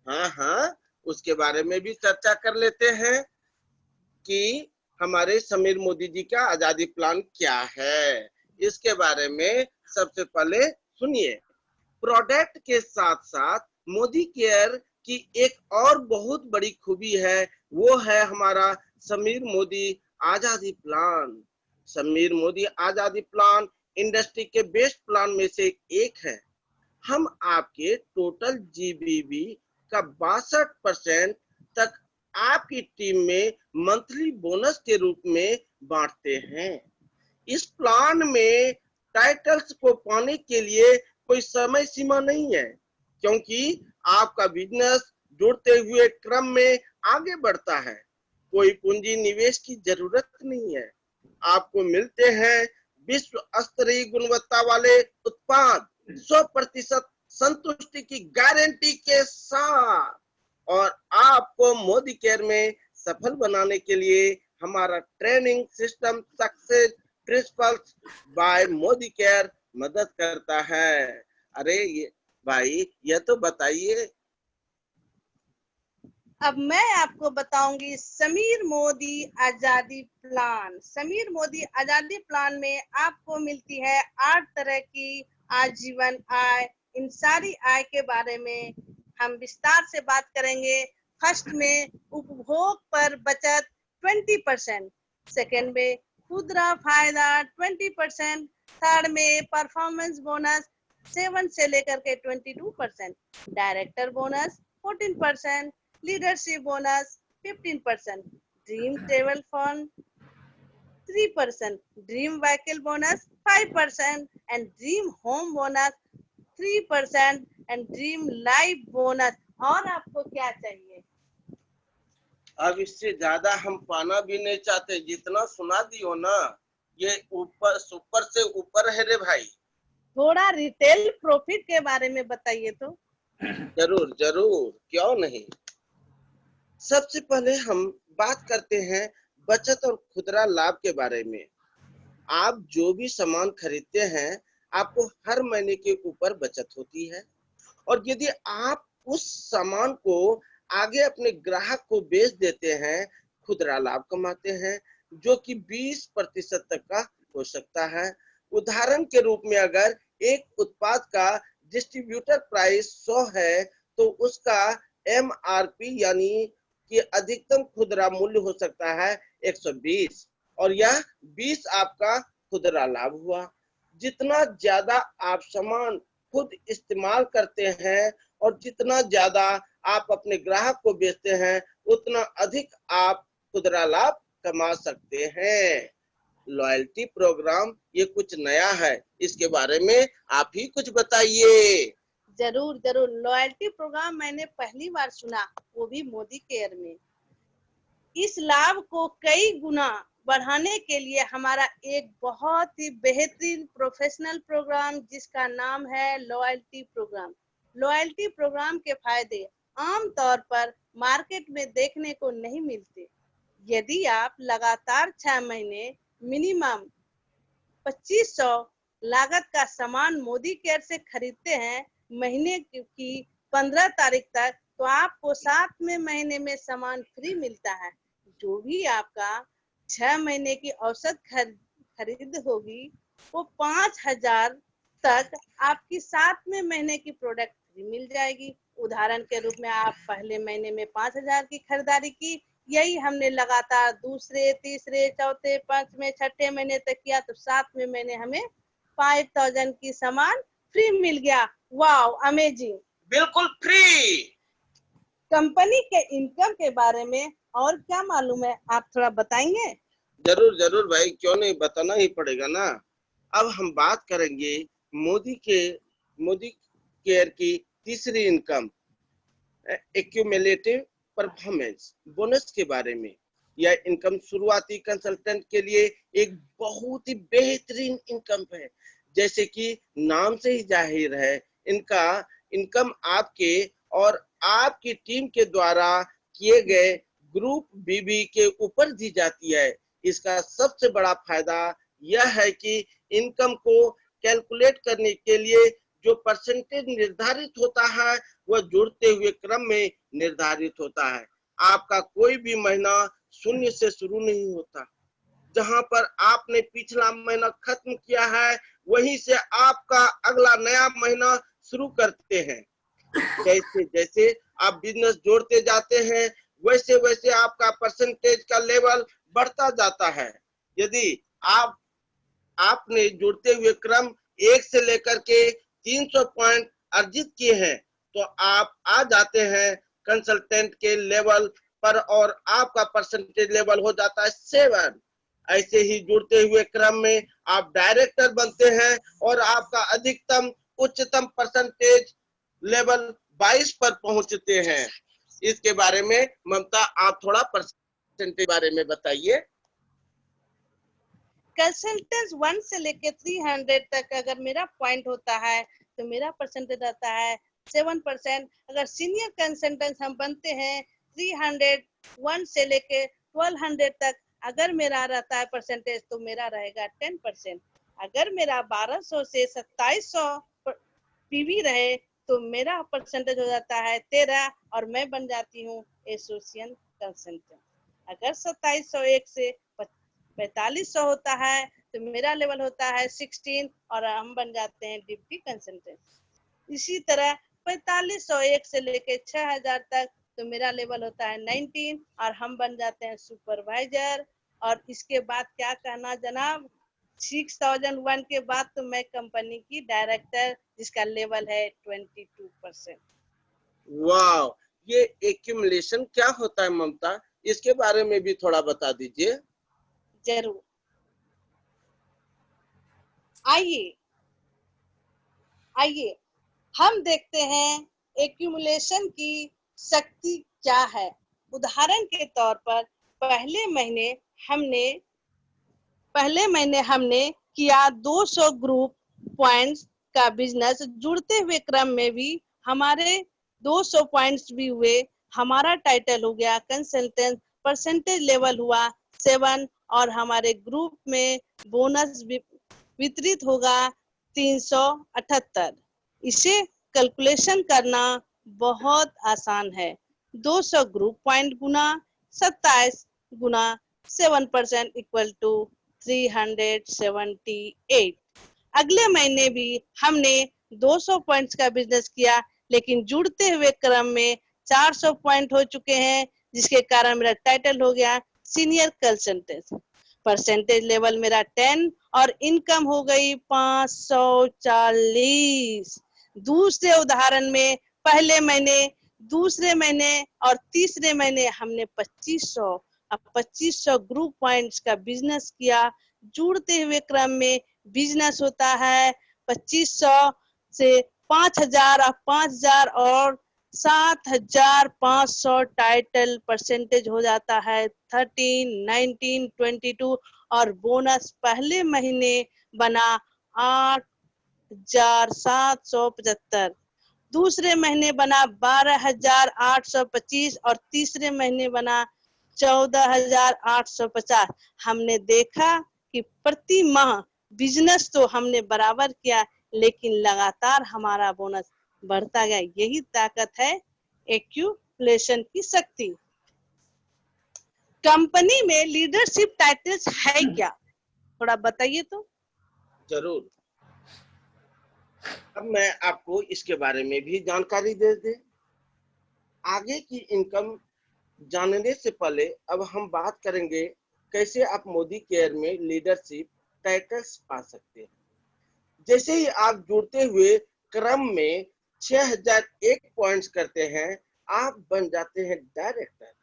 हाँ, उसके बारे में भी चर्चा कर लेते हैं कि हमारे समीर मोदी जी का आजादी प्लान क्या है। इसके बारे में सबसे पहले सुनिए। प्रोडक्ट के साथ साथ मोदी केयर की एक और बहुत बड़ी खूबी है, वो है हमारा समीर मोदी आजादी प्लान। समीर मोदी आजादी प्लान इंडस्ट्री के बेस्ट प्लान में से एक है। हम आपके टोटल GBV का 62% तक आपकी टीम में मंथली बोनस के रूप में बांटते हैं। इस प्लान में टाइटल्स को पाने के लिए कोई समय सीमा नहीं है, क्योंकि आपका बिजनेस जुड़ते हुए क्रम में आगे बढ़ता है। कोई पूंजी निवेश की जरूरत नहीं है। आपको मिलते हैं विश्व स्तरीय गुणवत्ता वाले उत्पाद 100% संतुष्टि की गारंटी के साथ। और आपको मोदी केयर में सफल बनाने के लिए हमारा training system success principles by Modicare मदद करता है। अरे ये भाई ये तो बताइए। अब मैं आपको बताऊंगी समीर मोदी आजादी प्लान। समीर मोदी आजादी प्लान में आपको मिलती है 8 तरह की आजीवन आय। इन सारी आय के बारे में हम विस्तार से बात करेंगे। फर्स्ट में उपभोग पर बचत 20%, सेकंड में खुदरा फायदा 20%, थर्ड में परफॉर्मेंस बोनस 7 से लेकर के 22%, director bonus 14%, leadership bonus 15%, dream travel fund 3%, dream vehicle bonus 5%, and dream home bonus 3%, and dream life bonus. और आपको क्या चाहिए? अब इससे ज्यादा हम पाना भी नहीं चाहते, जितना सुना दियो ना ये ऊपर सुपर से ऊपर है रे भाई। थोड़ा रिटेल प्रॉफिट के बारे में बताइए तो। जरूर जरूर, क्यों नहीं। सबसे पहले हम बात करते हैं बचत और खुदरा लाभ के बारे में। आप जो भी सामान खरीदते हैं आपको हर महीने के ऊपर बचत होती है, और यदि आप उस सामान को आगे अपने ग्राहक को बेच देते हैं खुदरा लाभ कमाते हैं, जो कि 20% तक का हो सकता है। उदाहरण के रूप में अगर एक उत्पाद का डिस्ट्रीब्यूटर प्राइस 100 है तो उसका MRP यानी कि अधिकतम खुदरा मूल्य हो सकता है 120, और यह 20 आपका खुदरा लाभ हुआ। जितना ज्यादा आप सामान खुद इस्तेमाल करते हैं और जितना ज्यादा आप अपने ग्राहक को बेचते हैं उतना अधिक आप खुदरा लाभ कमा सकते हैं। लॉयल्टी प्रोग्राम ये कुछ नया है, इसके बारे में आप ही कुछ बताइए। जरूर जरूर, लॉयल्टी प्रोग्राम मैंने पहली बार सुना, वो भी मोदी केयर में। इस लाभ को कई गुना बढ़ाने के लिए हमारा एक बहुत ही बेहतरीन प्रोफेशनल प्रोग्राम जिसका नाम है लॉयल्टी प्रोग्राम। लॉयल्टी प्रोग्राम के फायदे आमतौर पर मार्केट में देखने को नहीं मिलते। यदि आप लगातार 6 महीने मिनिमम 2500 लागत का सामान मोदी केयर से खरीदते हैं महीने की 15 तारीख तक, तो आपको 7वें महीने में सामान फ्री मिलता है। जो भी आपका 6 महीने की औसत खरीद होगी वो 5000 तक आपकी 7वें महीने की प्रोडक्ट फ्री मिल जाएगी। उदाहरण के रूप में आप पहले महीने में 5000 की खरीदारी की, यही हमने लगातार दूसरे, तीसरे, चौथे, 5वें, 6ठे महीने तक किया तो 7वें महीने हमें 5000 की सामान फ्री मिल गया। वाओ, अमेजिंग, बिल्कुल फ्री। कंपनी के इनकम के बारे में और क्या मालूम है, आप थोड़ा बताएंगे? जरूर जरूर भाई, क्यों नहीं, बताना ही पड़ेगा ना। अब हम बात करेंगे मोदी केयर की तीसरी इनकम एक्यूमुलेटिव परफॉर्मेंस बोनस के बारे में। यह इनकम शुरुआती कंसल्टेंट के लिए एक बहुत ही बेहतरीन इनकम है। जैसे कि नाम से ही जाहिर है, इनका इनकम आपके और आपकी टीम के द्वारा किए गए ग्रुप BB के ऊपर दी जाती है। इसका सबसे बड़ा फायदा यह है कि इनकम को कैलकुलेट करने के लिए जो परसेंटेज निर्धारित होता है वह जुड़ते हुए क्रम में निर्धारित होता है। आपका कोई भी महीना शून्य से शुरू नहीं होता। जहां पर आपने पिछला महीना खत्म किया है वहीं से आपका अगला नया महीना शुरू करते हैं। जैसे जैसे आप बिजनेस जोड़ते जाते हैं वैसे वैसे आपका परसेंटेज का लेवल बढ़ता जाता है। यदि आपने जुड़ते हुए क्रम 1 से लेकर के 300 पॉइंट अर्जित किए हैं तो आप आ जाते हैं कंसल्टेंट के लेवल पर और आपका परसेंटेज लेवल हो जाता है 7। ऐसे ही जुड़ते हुए क्रम में आप डायरेक्टर बनते हैं और आपका अधिकतम उच्चतम परसेंटेज लेवल 22 पर पहुंचते हैं। इसके बारे में ममता आप थोड़ा परसेंटेज बारे में बताइए। कंसल्टेंट 1 से लेके 300 तक अगर मेरा पॉइंट होता है तो मेरा परसेंटेज आता है 7%। अगर सीनियर कंसल्टेंट हम बनते हैं 301 से लेके 1200 तक, अगर मेरा रहता है परसेंटेज तो मेरा रहेगा 10%। अगर मेरा 1200 से 2700 पीवी रहे तो मेरा परसेंटेज हो जाता है 13 और मैं बन जाती हूँ एसोसिएट कंसल्टेंट। अगर 2701 से 4500 होता है तो मेरा लेवल होता है 16 और हम बन जाते हैं डिप्टी कंसल्टेंट। इसी तरह 4501 से लेके 6000 तक तो मेरा लेवल होता है 19 और हम बन जाते हैं सुपरवाइजर। और इसके बाद क्या कहना जनाब, 6001 के बाद तो मैं कंपनी की डायरेक्टर, जिसका लेवल है 22%। वाह, ये एक्यूमुलेशन क्या होता है ममता, इसके बारे में भी थोड़ा बता दीजिए। जरूर, आइए हम देखते हैं एक्यूमुलेशन की शक्ति क्या है। उदाहरण के तौर पर पहले महीने हमने किया 200 ग्रुप पॉइंट्स का बिजनेस। जुड़ते हुए क्रम में भी हमारे 200 पॉइंट्स भी हुए। हमारा टाइटल हो गया कंसल्टेंट, परसेंटेज लेवल हुआ 7 और हमारे ग्रुप में बोनस वितरित होगा 378। इसे कैलकुलेशन करना बहुत आसान है। 200 ग्रुप पॉइंट गुना 27 गुना 7% इक्वल टू 378। अगले महीने भी हमने 200 पॉइंट्स का बिजनेस किया, लेकिन जुड़ते हुए क्रम में 400 पॉइंट हो चुके हैं, जिसके कारण मेरा टाइटल हो गया सीनियर कंसल्टेंट। परसेंटेज लेवल मेरा 10 और इनकम हो गई 540। दूसरे उदाहरण में पहले महीने, दूसरे महीने और तीसरे महीने हमने 2500 ग्रुप पॉइंट्स का बिजनेस किया। जुड़ते हुए क्रम में बिजनेस होता है 2500 से 5000 और 5000 और 7500। टाइटल परसेंटेज हो जाता है 13, 19, 22 और बोनस पहले महीने बना 8775, दूसरे महीने बना 12825 और तीसरे महीने बना 14850। हमने देखा कि प्रति माह बिजनेस तो हमने बराबर किया, लेकिन लगातार हमारा बोनस बढ़ता गया। यही ताकत है एक्यूमुलेशन की शक्ति। कंपनी में लीडरशिप टाइटल्स है क्या, थोड़ा बताइए तो। जरूर, अब मैं आपको इसके बारे में भी जानकारी दे दें। आगे की इनकम जानने से पहले अब हम बात करेंगे कैसे आप मोदी केयर में लीडरशिप टाइटल्स पा सकते हैं। जैसे ही आप जुड़ते हुए क्रम में 6001 पॉइंट्स करते हैं, आप बन जाते हैं डायरेक्टर।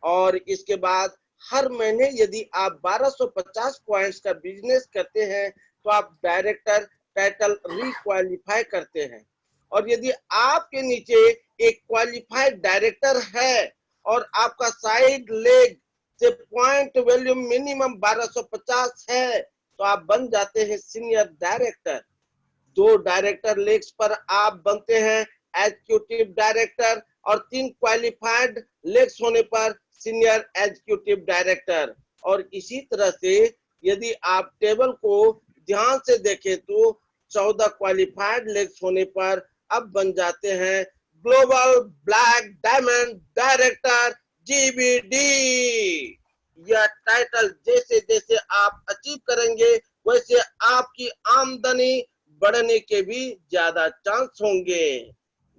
और इसके बाद हर महीने यदि आप 1250 पॉइंट्स का बिजनेस करते हैं तो आप डायरेक्टर टाइटल रिक्वालिफाई करते हैं। और यदि आपके नीचे एक क्वालिफाइड डायरेक्टर है और आपका साइड लेग से पॉइंट वैल्यू मिनिमम 1250 है तो आप बन जाते हैं सीनियर डायरेक्टर। 2 डायरेक्टर लेग्स पर आप बनते हैं एग्जीक्यूटिव डायरेक्टर और 3 क्वालिफाइड लेग्स होने पर सीनियर एग्जीक्यूटिव डायरेक्टर। और इसी तरह से यदि आप टेबल को ध्यान से देखें तो 14 क्वालिफाइड लेग्स होने पर अब बन जाते हैं global black diamond director GBD. यह टाइटल जैसे जैसे आप अचीव करेंगे वैसे आपकी आमदनी बढ़ने के भी ज्यादा चांस होंगे।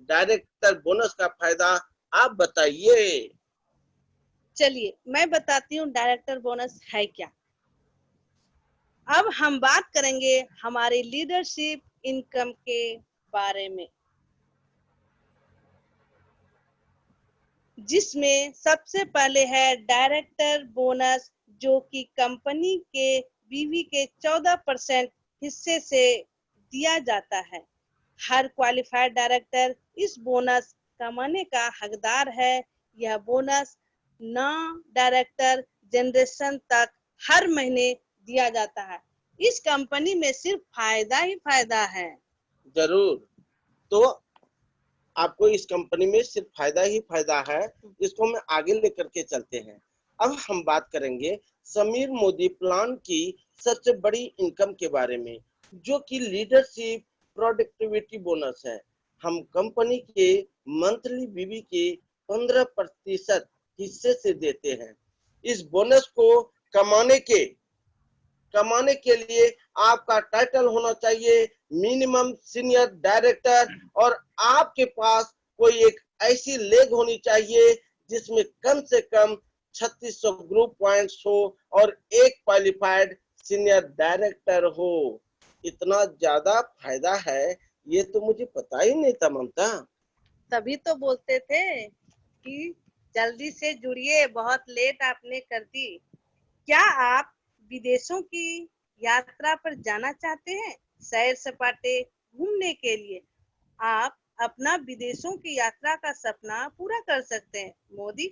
डायरेक्टर बोनस का फायदा आप बताइए। चलिए मैं बताती हूँ डायरेक्टर बोनस है क्या। अब हम बात करेंगे हमारी लीडरशिप इनकम के बारे में, जिसमें सबसे पहले है डायरेक्टर बोनस, जो कि कंपनी के बीवी के 14% हिस्से से दिया जाता है। हर क्वालिफाइड डायरेक्टर इस बोनस कमाने का हकदार है। यह बोनस डायरेक्टर जनरेशन तक हर महीने दिया जाता है। इस कंपनी में सिर्फ फायदा ही फायदा है। जरूर, तो आपको इस कंपनी में सिर्फ फायदा ही फायदा है, इसको हम आगे लेकर के चलते हैं। अब हम बात करेंगे समीर मोदी प्लान की सबसे बड़ी इनकम के बारे में, जो कि लीडरशिप प्रोडक्टिविटी बोनस है। हम कंपनी के मंथली बीवी के 15% हिस्से से देते हैं। इस बोनस को कमाने के लिए आपका टाइटल होना चाहिए मिनिमम सीनियर डायरेक्टर, और आपके पास कोई एक ऐसी लेग होनी चाहिए जिसमें कम से कम 3600 ग्रुप पॉइंट्स हो और एक क्वालिफाइड सीनियर डायरेक्टर हो। इतना ज्यादा फायदा है, ये तो मुझे पता ही नहीं था ममता। तभी तो बोलते थे कि जल्दी से जुड़िए, बहुत लेट आपने कर दी। क्या आप विदेशों की यात्रा पर जाना चाहते हैं? सैर सपाटे घूमने के लिए आप अपना विदेशों की यात्रा का सपना पूरा कर सकते हैं। मोदी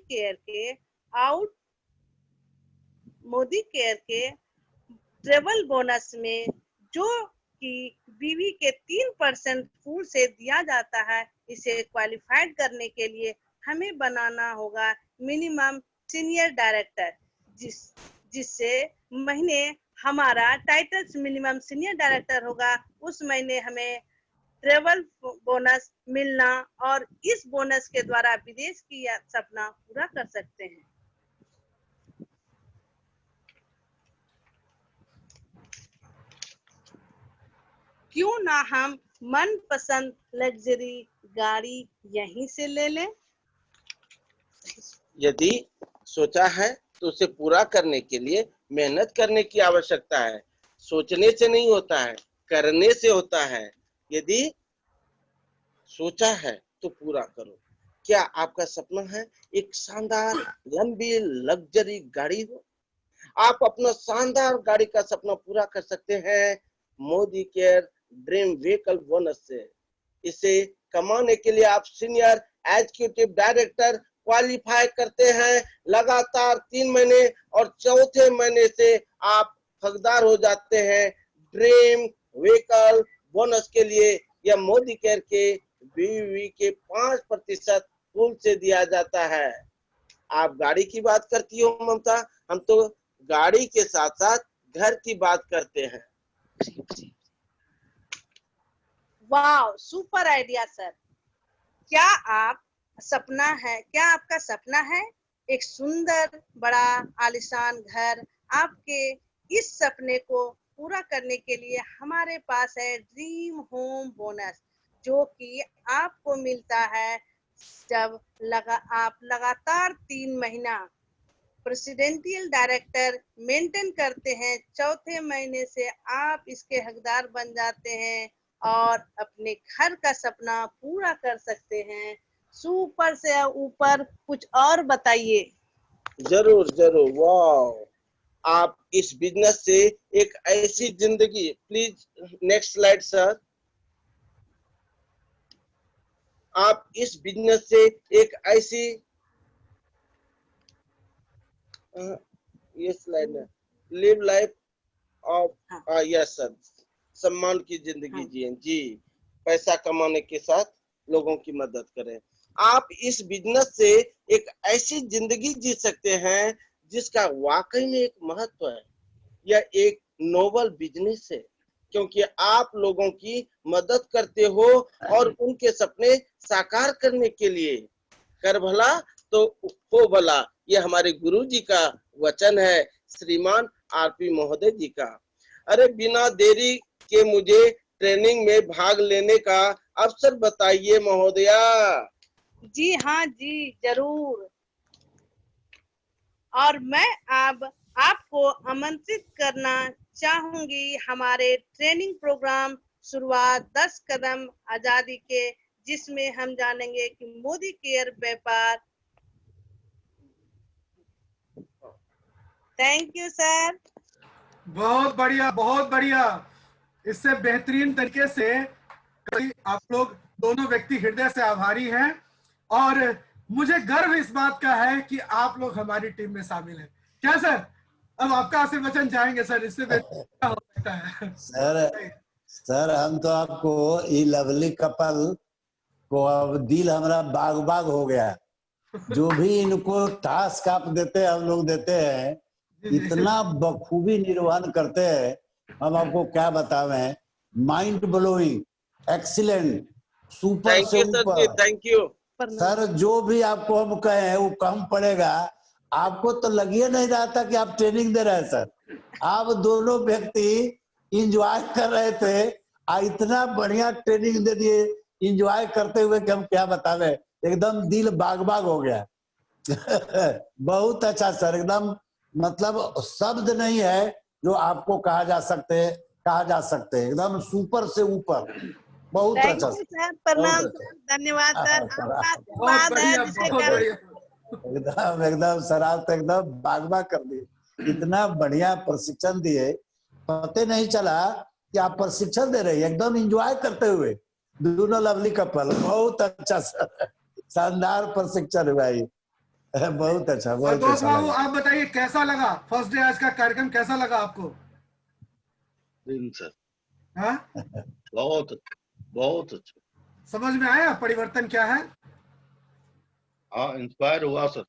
केयर के ट्रेवल बोनस में, जो कि बीवी के 3% फूड से दिया जाता है, इसे क्वालिफाइड करने के लिए हमें बनाना होगा मिनिमम सीनियर डायरेक्टर, जिससे महीने हमारा टाइटल मिनिमम सीनियर डायरेक्टर होगा, उस महीने हमें ट्रेवल बोनस मिलना, और इस बोनस के द्वारा विदेश की सपना पूरा कर सकते हैं। क्यों ना हम मनपसंद लग्जरी गाड़ी यहीं से ले लें? यदि सोचा है तो उसे पूरा करने के लिए मेहनत करने की आवश्यकता है। सोचने से नहीं होता है, करने से होता है। यदि सोचा है तो पूरा करो। क्या आपका सपना है एक शानदार लंबी लग्जरी गाड़ी हो? आप अपना शानदार गाड़ी का सपना पूरा कर सकते हैं Modi care dream vehicle bonus से। इसे कमाने के लिए आप सीनियर एग्जीक्यूटिव डायरेक्टर क्वालिफाई करते हैं लगातार 3 महीने, और चौथे महीने से आप हकदार हो जाते हैं ड्रीम व्हीकल बोनस के लिए। यह मोदी केयर के बीवी के 5% फूल से दिया जाता है। आप गाड़ी की बात करती हो ममता, हम तो गाड़ी के साथ साथ घर की बात करते हैं। वाह, सुपर आइडिया सर। क्या आपका सपना है एक सुंदर बड़ा आलीशान घर? आपके इस सपने को पूरा करने के लिए हमारे पास है ड्रीम होम बोनस, जो कि आपको मिलता है जब आप लगातार 3 महीना प्रेसिडेंशियल डायरेक्टर मेंटेन करते हैं। चौथे महीने से आप इसके हकदार बन जाते हैं और अपने घर का सपना पूरा कर सकते हैं। सुपर से ऊपर कुछ और बताइए। जरूर जरूर, वाह, आप इस बिजनेस से एक ऐसी जिंदगी, प्लीज नेक्स्ट स्लाइड सर। आप इस बिजनेस से एक ऐसी, ये स्लाइड है, live life of, yes sir, सम्मान की जिंदगी जिए जी, पैसा कमाने के साथ लोगों की मदद करें। आप इस बिजनेस से एक ऐसी जिंदगी जी सकते हैं जिसका वाकई में एक महत्व है। यह एक नोबल बिजनेस है, क्योंकि आप लोगों की मदद करते हो और उनके सपने साकार करने के लिए। कर भला तो हो भला, ये हमारे गुरु जी का वचन है, श्रीमान आरपी महोदय जी का। अरे बिना देरी के मुझे ट्रेनिंग में भाग लेने का अवसर बताइए महोदया। जी हाँ जी, जरूर। और मैं अब आपको आमंत्रित करना चाहूंगी हमारे ट्रेनिंग प्रोग्राम शुरुआत 10 कदम आजादी के, जिसमें हम जानेंगे कि मोदी केयर व्यापार। Thank you sir. बहुत बढ़िया, बहुत बढ़िया। इससे बेहतरीन तरीके से आप लोग दोनों व्यक्ति हृदय से आभारी हैं। और मुझे गर्व इस बात का है कि आप लोग हमारी टीम में शामिल हैं। क्या सर, अब आपका आशीर्वचन चाहेंगे सर, इससे बेहतर क्या हो सकता है? सर हम तो आपको ये लवली कपल को अब दिल हमारा बाग बाग हो गया। जो भी इनको टास्क आप देते हैं हम लोग देते हैं, इतना बखूबी निर्वहन करते हैं, हम आपको क्या बतावें। Mind blowing, excellent, super thank से यू सर जी, ऊपर। थैंक यू सर जो भी आपको हम कहे वो कम पड़ेगा। आपको तो लगिए नहीं रहा था कि आप ट्रेनिंग दे रहे हैं सर। आप दोनों व्यक्ति इंजॉय कर रहे थे, इतना बढ़िया ट्रेनिंग दे दिए इंजॉय करते हुए कि हम क्या बतावे, एकदम दिल बाग बाग हो गया। बहुत अच्छा सर, एकदम मतलब शब्द नहीं है जो आपको कहा जा सकते एकदम सुपर से ऊपर। बहुत थैंक अच्छा यू सर, प्रणाम बहुत सर, धन्यवाद सर, आपका बहुत आशीर्वाद है बढ़िया, जिसे बहुत कल बढ़िया। एकदम एकदम सर, आप तो एकदम बाग बाग कर दिए। इतना बढ़िया प्रशिक्षण दिए, पता नहीं चला कि आप प्रशिक्षण दे रहे हैं एकदम एंजॉय करते हुए। दोनों लवली कपल, बहुत अच्छा सर, शानदार प्रशिक्षण हुआ ये। बहुत अच्छा, बहुत संतोष अच्छा बाबू, लगा। आप बताइए कैसा लगा फर्स्ट डे आज का कार्यक्रम, कैसा लगा आपको? दिन सर हाँ, बहुत बहुत अच्छा। समझ में आया परिवर्तन क्या है? हाँ, इंस्पायर हुआ सर।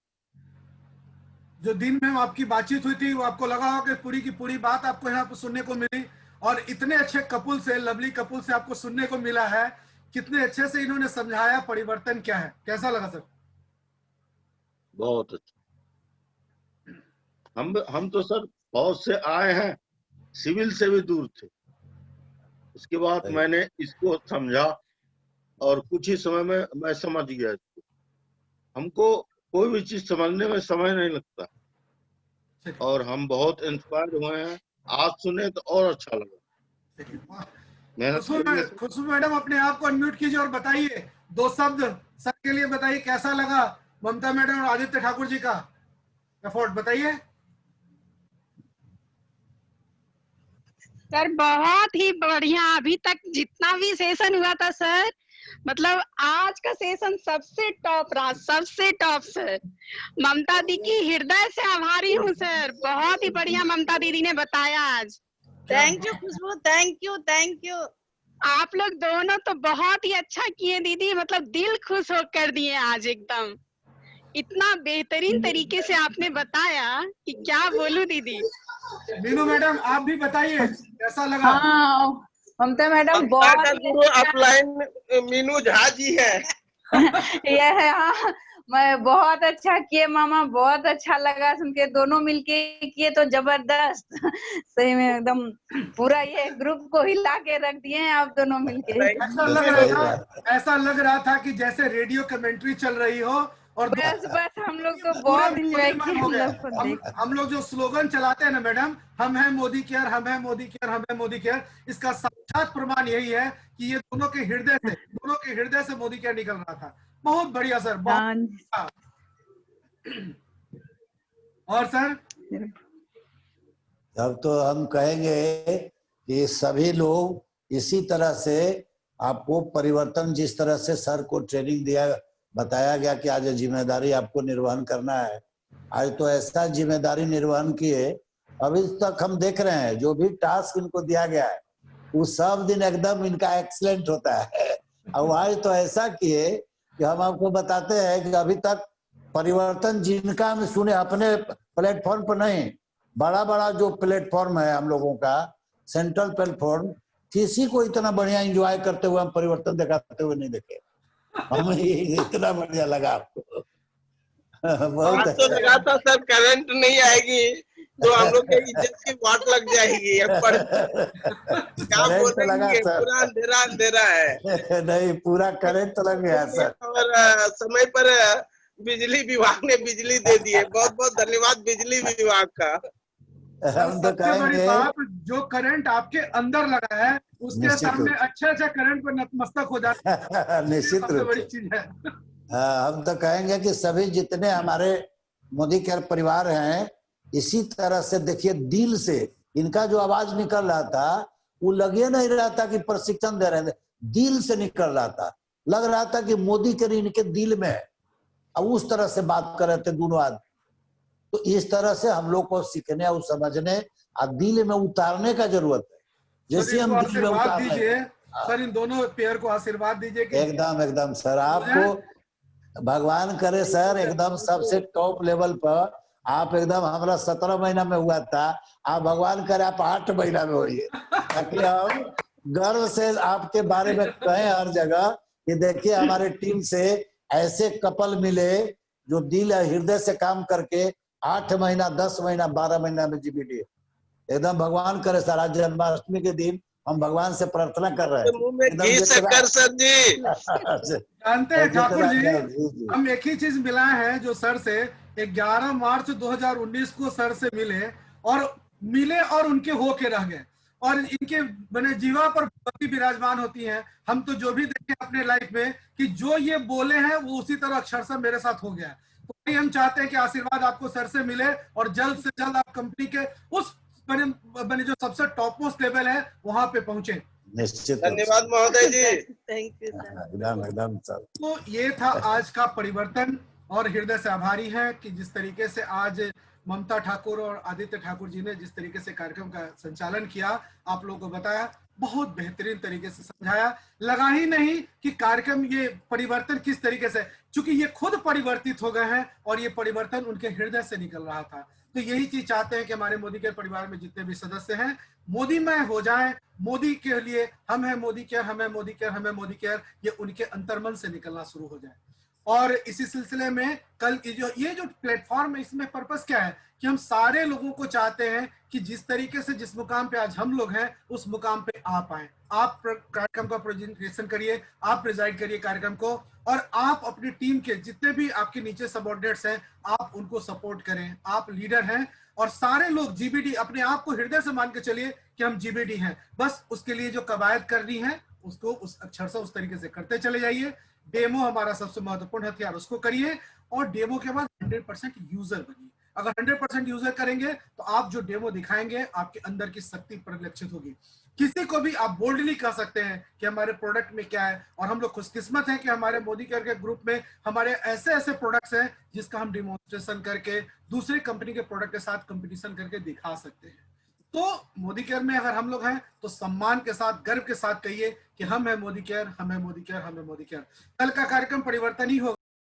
जो दिन में आपकी बातचीत हुई थी वो आपको लगा होगा कि पूरी की पूरी बात आपको यहाँ पर सुनने को मिली, और इतने अच्छे कपुल से, लवली कपुल से आपको सुनने को मिला है, कितने अच्छे से इन्होंने समझाया परिवर्तन क्या है। कैसा लगा सर? बहुत अच्छा। हम तो सर फौज से आए हैं, सिविल से भी दूर थे। उसके बाद मैंने इसको समझा और कुछ ही समय में मैं समझ गया इसको। हमको कोई भी चीज समझने में समय नहीं लगता, और हम बहुत इंस्पायर हुए हैं। आज सुने तो और अच्छा लगा। मेहनत खुशबू मैडम, अपने आप को अनम्यूट कीजिए और बताइए 2 शब्द सर के लिए, बताइए कैसा लगा ममता मैडम और आदित्य ठाकुर जी का एफर्ट, बताइए। सर बहुत ही बढ़िया, अभी तक जितना भी सेशन हुआ था सर, मतलब आज का सेशन सबसे टॉप रहा, सबसे टॉप सर। ममता दी की हृदय से आभारी हूँ सर, बहुत ही बढ़िया ममता दीदी ने बताया आज। Thank you Khushboo, thank you, thank you. आप लोग दोनों तो बहुत ही अच्छा किए दीदी, मतलब दिल खुश हो कर दिए आज एकदम। इतना बेहतरीन तरीके से आपने बताया कि क्या बोलूं दीदी। मीनू मैडम, आप भी बताइए कैसा लगा? हाँ, ममता मैडम का बहुत गुरु अपलाइन मीनू झा जी है। ये है। हाँ, मैं बहुत अच्छा किए मामा, बहुत अच्छा लगा सुन के। दोनों मिलके किए तो जबरदस्त। सही में एकदम पूरा ये ग्रुप को हिला के रख दिए हैं आप दोनों मिलके। ऐसा लग रहा था कि जैसे रेडियो कमेंट्री चल रही हो, और बस बस हम लोग तो बहुत एंजॉय किए हो गया। हम लोग को देख। हम लोग जो स्लोगन चलाते हैं ना मैडम, हम हैं मोदी केयर, हम हैं मोदी केयर, हम हैं मोदी केयर, इसका साक्षात प्रमाण यही है कि ये दोनों के हृदय से मोदी केयर निकल रहा था। बहुत बढ़िया सर, बहुत। और सर अब तो हम कहेंगे कि सभी लोग इसी तरह से आपको परिवर्तन, जिस तरह से सर को ट्रेनिंग दिया, बताया गया कि आज जिम्मेदारी आपको निर्वहन करना है, आज तो ऐसा जिम्मेदारी निर्वहन किए। अभी तक हम देख रहे हैं जो भी टास्क इनको दिया गया है वो सब दिन एकदम इनका एक्सीलेंट होता है। और आज तो ऐसा किए कि हम आपको बताते हैं कि अभी तक परिवर्तन जिनका हम सुने अपने प्लेटफॉर्म पर नहीं, बड़ा बड़ा जो प्लेटफॉर्म है हम लोगों का, सेंट्रल प्लेटफॉर्म, किसी को इतना बढ़िया एंजॉय करते हुए हम परिवर्तन दिखाते हुए नहीं देखे। हमें इतना बढ़िया लगा आपको। बहुत तो लगा था सर करंट नहीं आएगी तो हम लोग के इज्जत की वाट लग जाएगी। पर क्या बोलेंगे, पूरा अंधेरा है। नहीं, पूरा करंट तो लग गया सर। और समय पर बिजली विभाग ने बिजली दे दी है। बहुत बहुत धन्यवाद बिजली विभाग का। हम तो कहेंगे जो करंट आपके अंदर लगा है उसके सामने अच्छे करंट पर नतमस्तक हो जाता है। निश्चित रूप से बड़ी चीज है। हम तो कहेंगे कि सभी जितने हमारे मोदी केयर परिवार हैं, इसी तरह से देखिए, दिल से इनका जो आवाज निकल रहा था वो लगे नहीं रहा था कि प्रशिक्षण दे रहे थे, दिल से निकल रहा था। लग रहा था कि मोदी केयर इनके दिल में है। और उस तरह से बात कर रहे थे दोनों आदमी। तो इस तरह से हम लोग को सीखने और समझने और दिल में उतारने का जरूरत है। जैसे हम दिल में उतार दीजिए सर, इन दोनों पेयर को आशीर्वाद दीजिए कि एकदम एकदम सर, आपको भगवान करे सर एकदम सबसे टॉप लेवल पर आप एकदम, हमारा 17 महीना में हुआ था, आप भगवान करे आप 8 महीना में होइए, ताकि हम गर्व से आपके बारे में कहें हर जगह कि देखिए हमारे टीम से ऐसे कपल मिले जो दिल और हृदय से काम करके 8 महीना 10 महीना 12 महीना में जीबीडी। एकदम भगवान करे सर, आज जन्माष्टमी के दिन हम भगवान से प्रार्थना कर रहे हैं। मुंह में घी शक्कर सर जी। जानते हैं ठाकुर जी, हम एक ही चीज मिला है जो सर से 11 मार्च 2019 को सर से मिले और उनके होके रह गए, और इनके मैंने जीवा पर भक्ति विराजमान होती है। हम तो जो भी देखे अपने लाइफ में कि जो ये बोले हैं वो उसी तरह अक्षरशः मेरे साथ हो गया। तो हम चाहते हैं कि आशीर्वाद आपको सर से मिले और जल्द से जल्द आप कंपनी के उस बने जो सबसे टॉप मोस्ट लेवल है वहां पे पहुंचे। निश्चित। धन्यवाद महोदय जी। Thank you sir. एकदम एकदम सर। तो ये था आज का परिवर्तन, और हृदय से आभारी है कि जिस तरीके से आज ममता ठाकुर और आदित्य ठाकुर जी ने जिस तरीके से कार्यक्रम का संचालन किया, आप लोगों को बताया, बहुत बेहतरीन तरीके से समझाया। लगा ही नहीं कि कार्यक्रम ये परिवर्तन किस तरीके से, चूंकि ये खुद परिवर्तित हो गए हैं और ये परिवर्तन उनके हृदय से निकल रहा था। तो यही चीज चाहते हैं कि हमारे मोदी केयर परिवार में जितने भी सदस्य हैं मोदीमय हो जाएं। मोदी के लिए हम हैं मोदी केयर, हमें मोदी केयर, हमें मोदी केयर, ये उनके अंतर्मन से निकलना शुरू हो जाए। और इसी सिलसिले में कल ये जो प्लेटफॉर्म है, इसमें पर्पस क्या है कि हम सारे लोगों को चाहते हैं कि जिस तरीके से जिस मुकाम पे आज हम लोग हैं उस मुकाम पे आप आए, आप कार्यक्रम का प्रेजेंटेशन करिए, आप प्रिजाइड करिए कार्यक्रम को, और आप अपनी टीम के जितने भी आपके नीचे सबऑर्डिनेट्स हैं आप उनको सपोर्ट करें। आप लीडर हैं और सारे लोग जीबीडी, अपने आप को हृदय से मान के चलिए कि हम जीबीडी हैं। बस उसके लिए जो कवायद करनी है उसको उस अक्षर से उस तरीके से करते चले जाइए। डेमो हमारा सबसे महत्वपूर्ण हथियार, उसको करिए, और डेमो के बाद 100% यूजर बनिए। अगर 100% यूजर करेंगे तो आप जो डेमो दिखाएंगे आपके अंदर की शक्ति परिलक्षित होगी। किसी को भी आप बोल्डली कह सकते हैं कि हमारे प्रोडक्ट में क्या है, और हम लोग खुशकिस्मत हैं कि हमारे मोदी केयर के ग्रुप में हमारे ऐसे ऐसे प्रोडक्ट्स हैं जिसका हम डिमॉन्स्ट्रेशन करके दूसरे कंपनी के प्रोडक्ट के साथ कंपटीशन करके दिखा सकते हैं। तो मोदी केयर में अगर हम लोग हैं तो सम्मान के साथ, गर्व के साथ कहिए कि हम हैं मोदी केयर, हम हैं मोदी केयर, हम हैं मोदी केयर। कल का कार्यक्रम परिवर्तन ही होगा।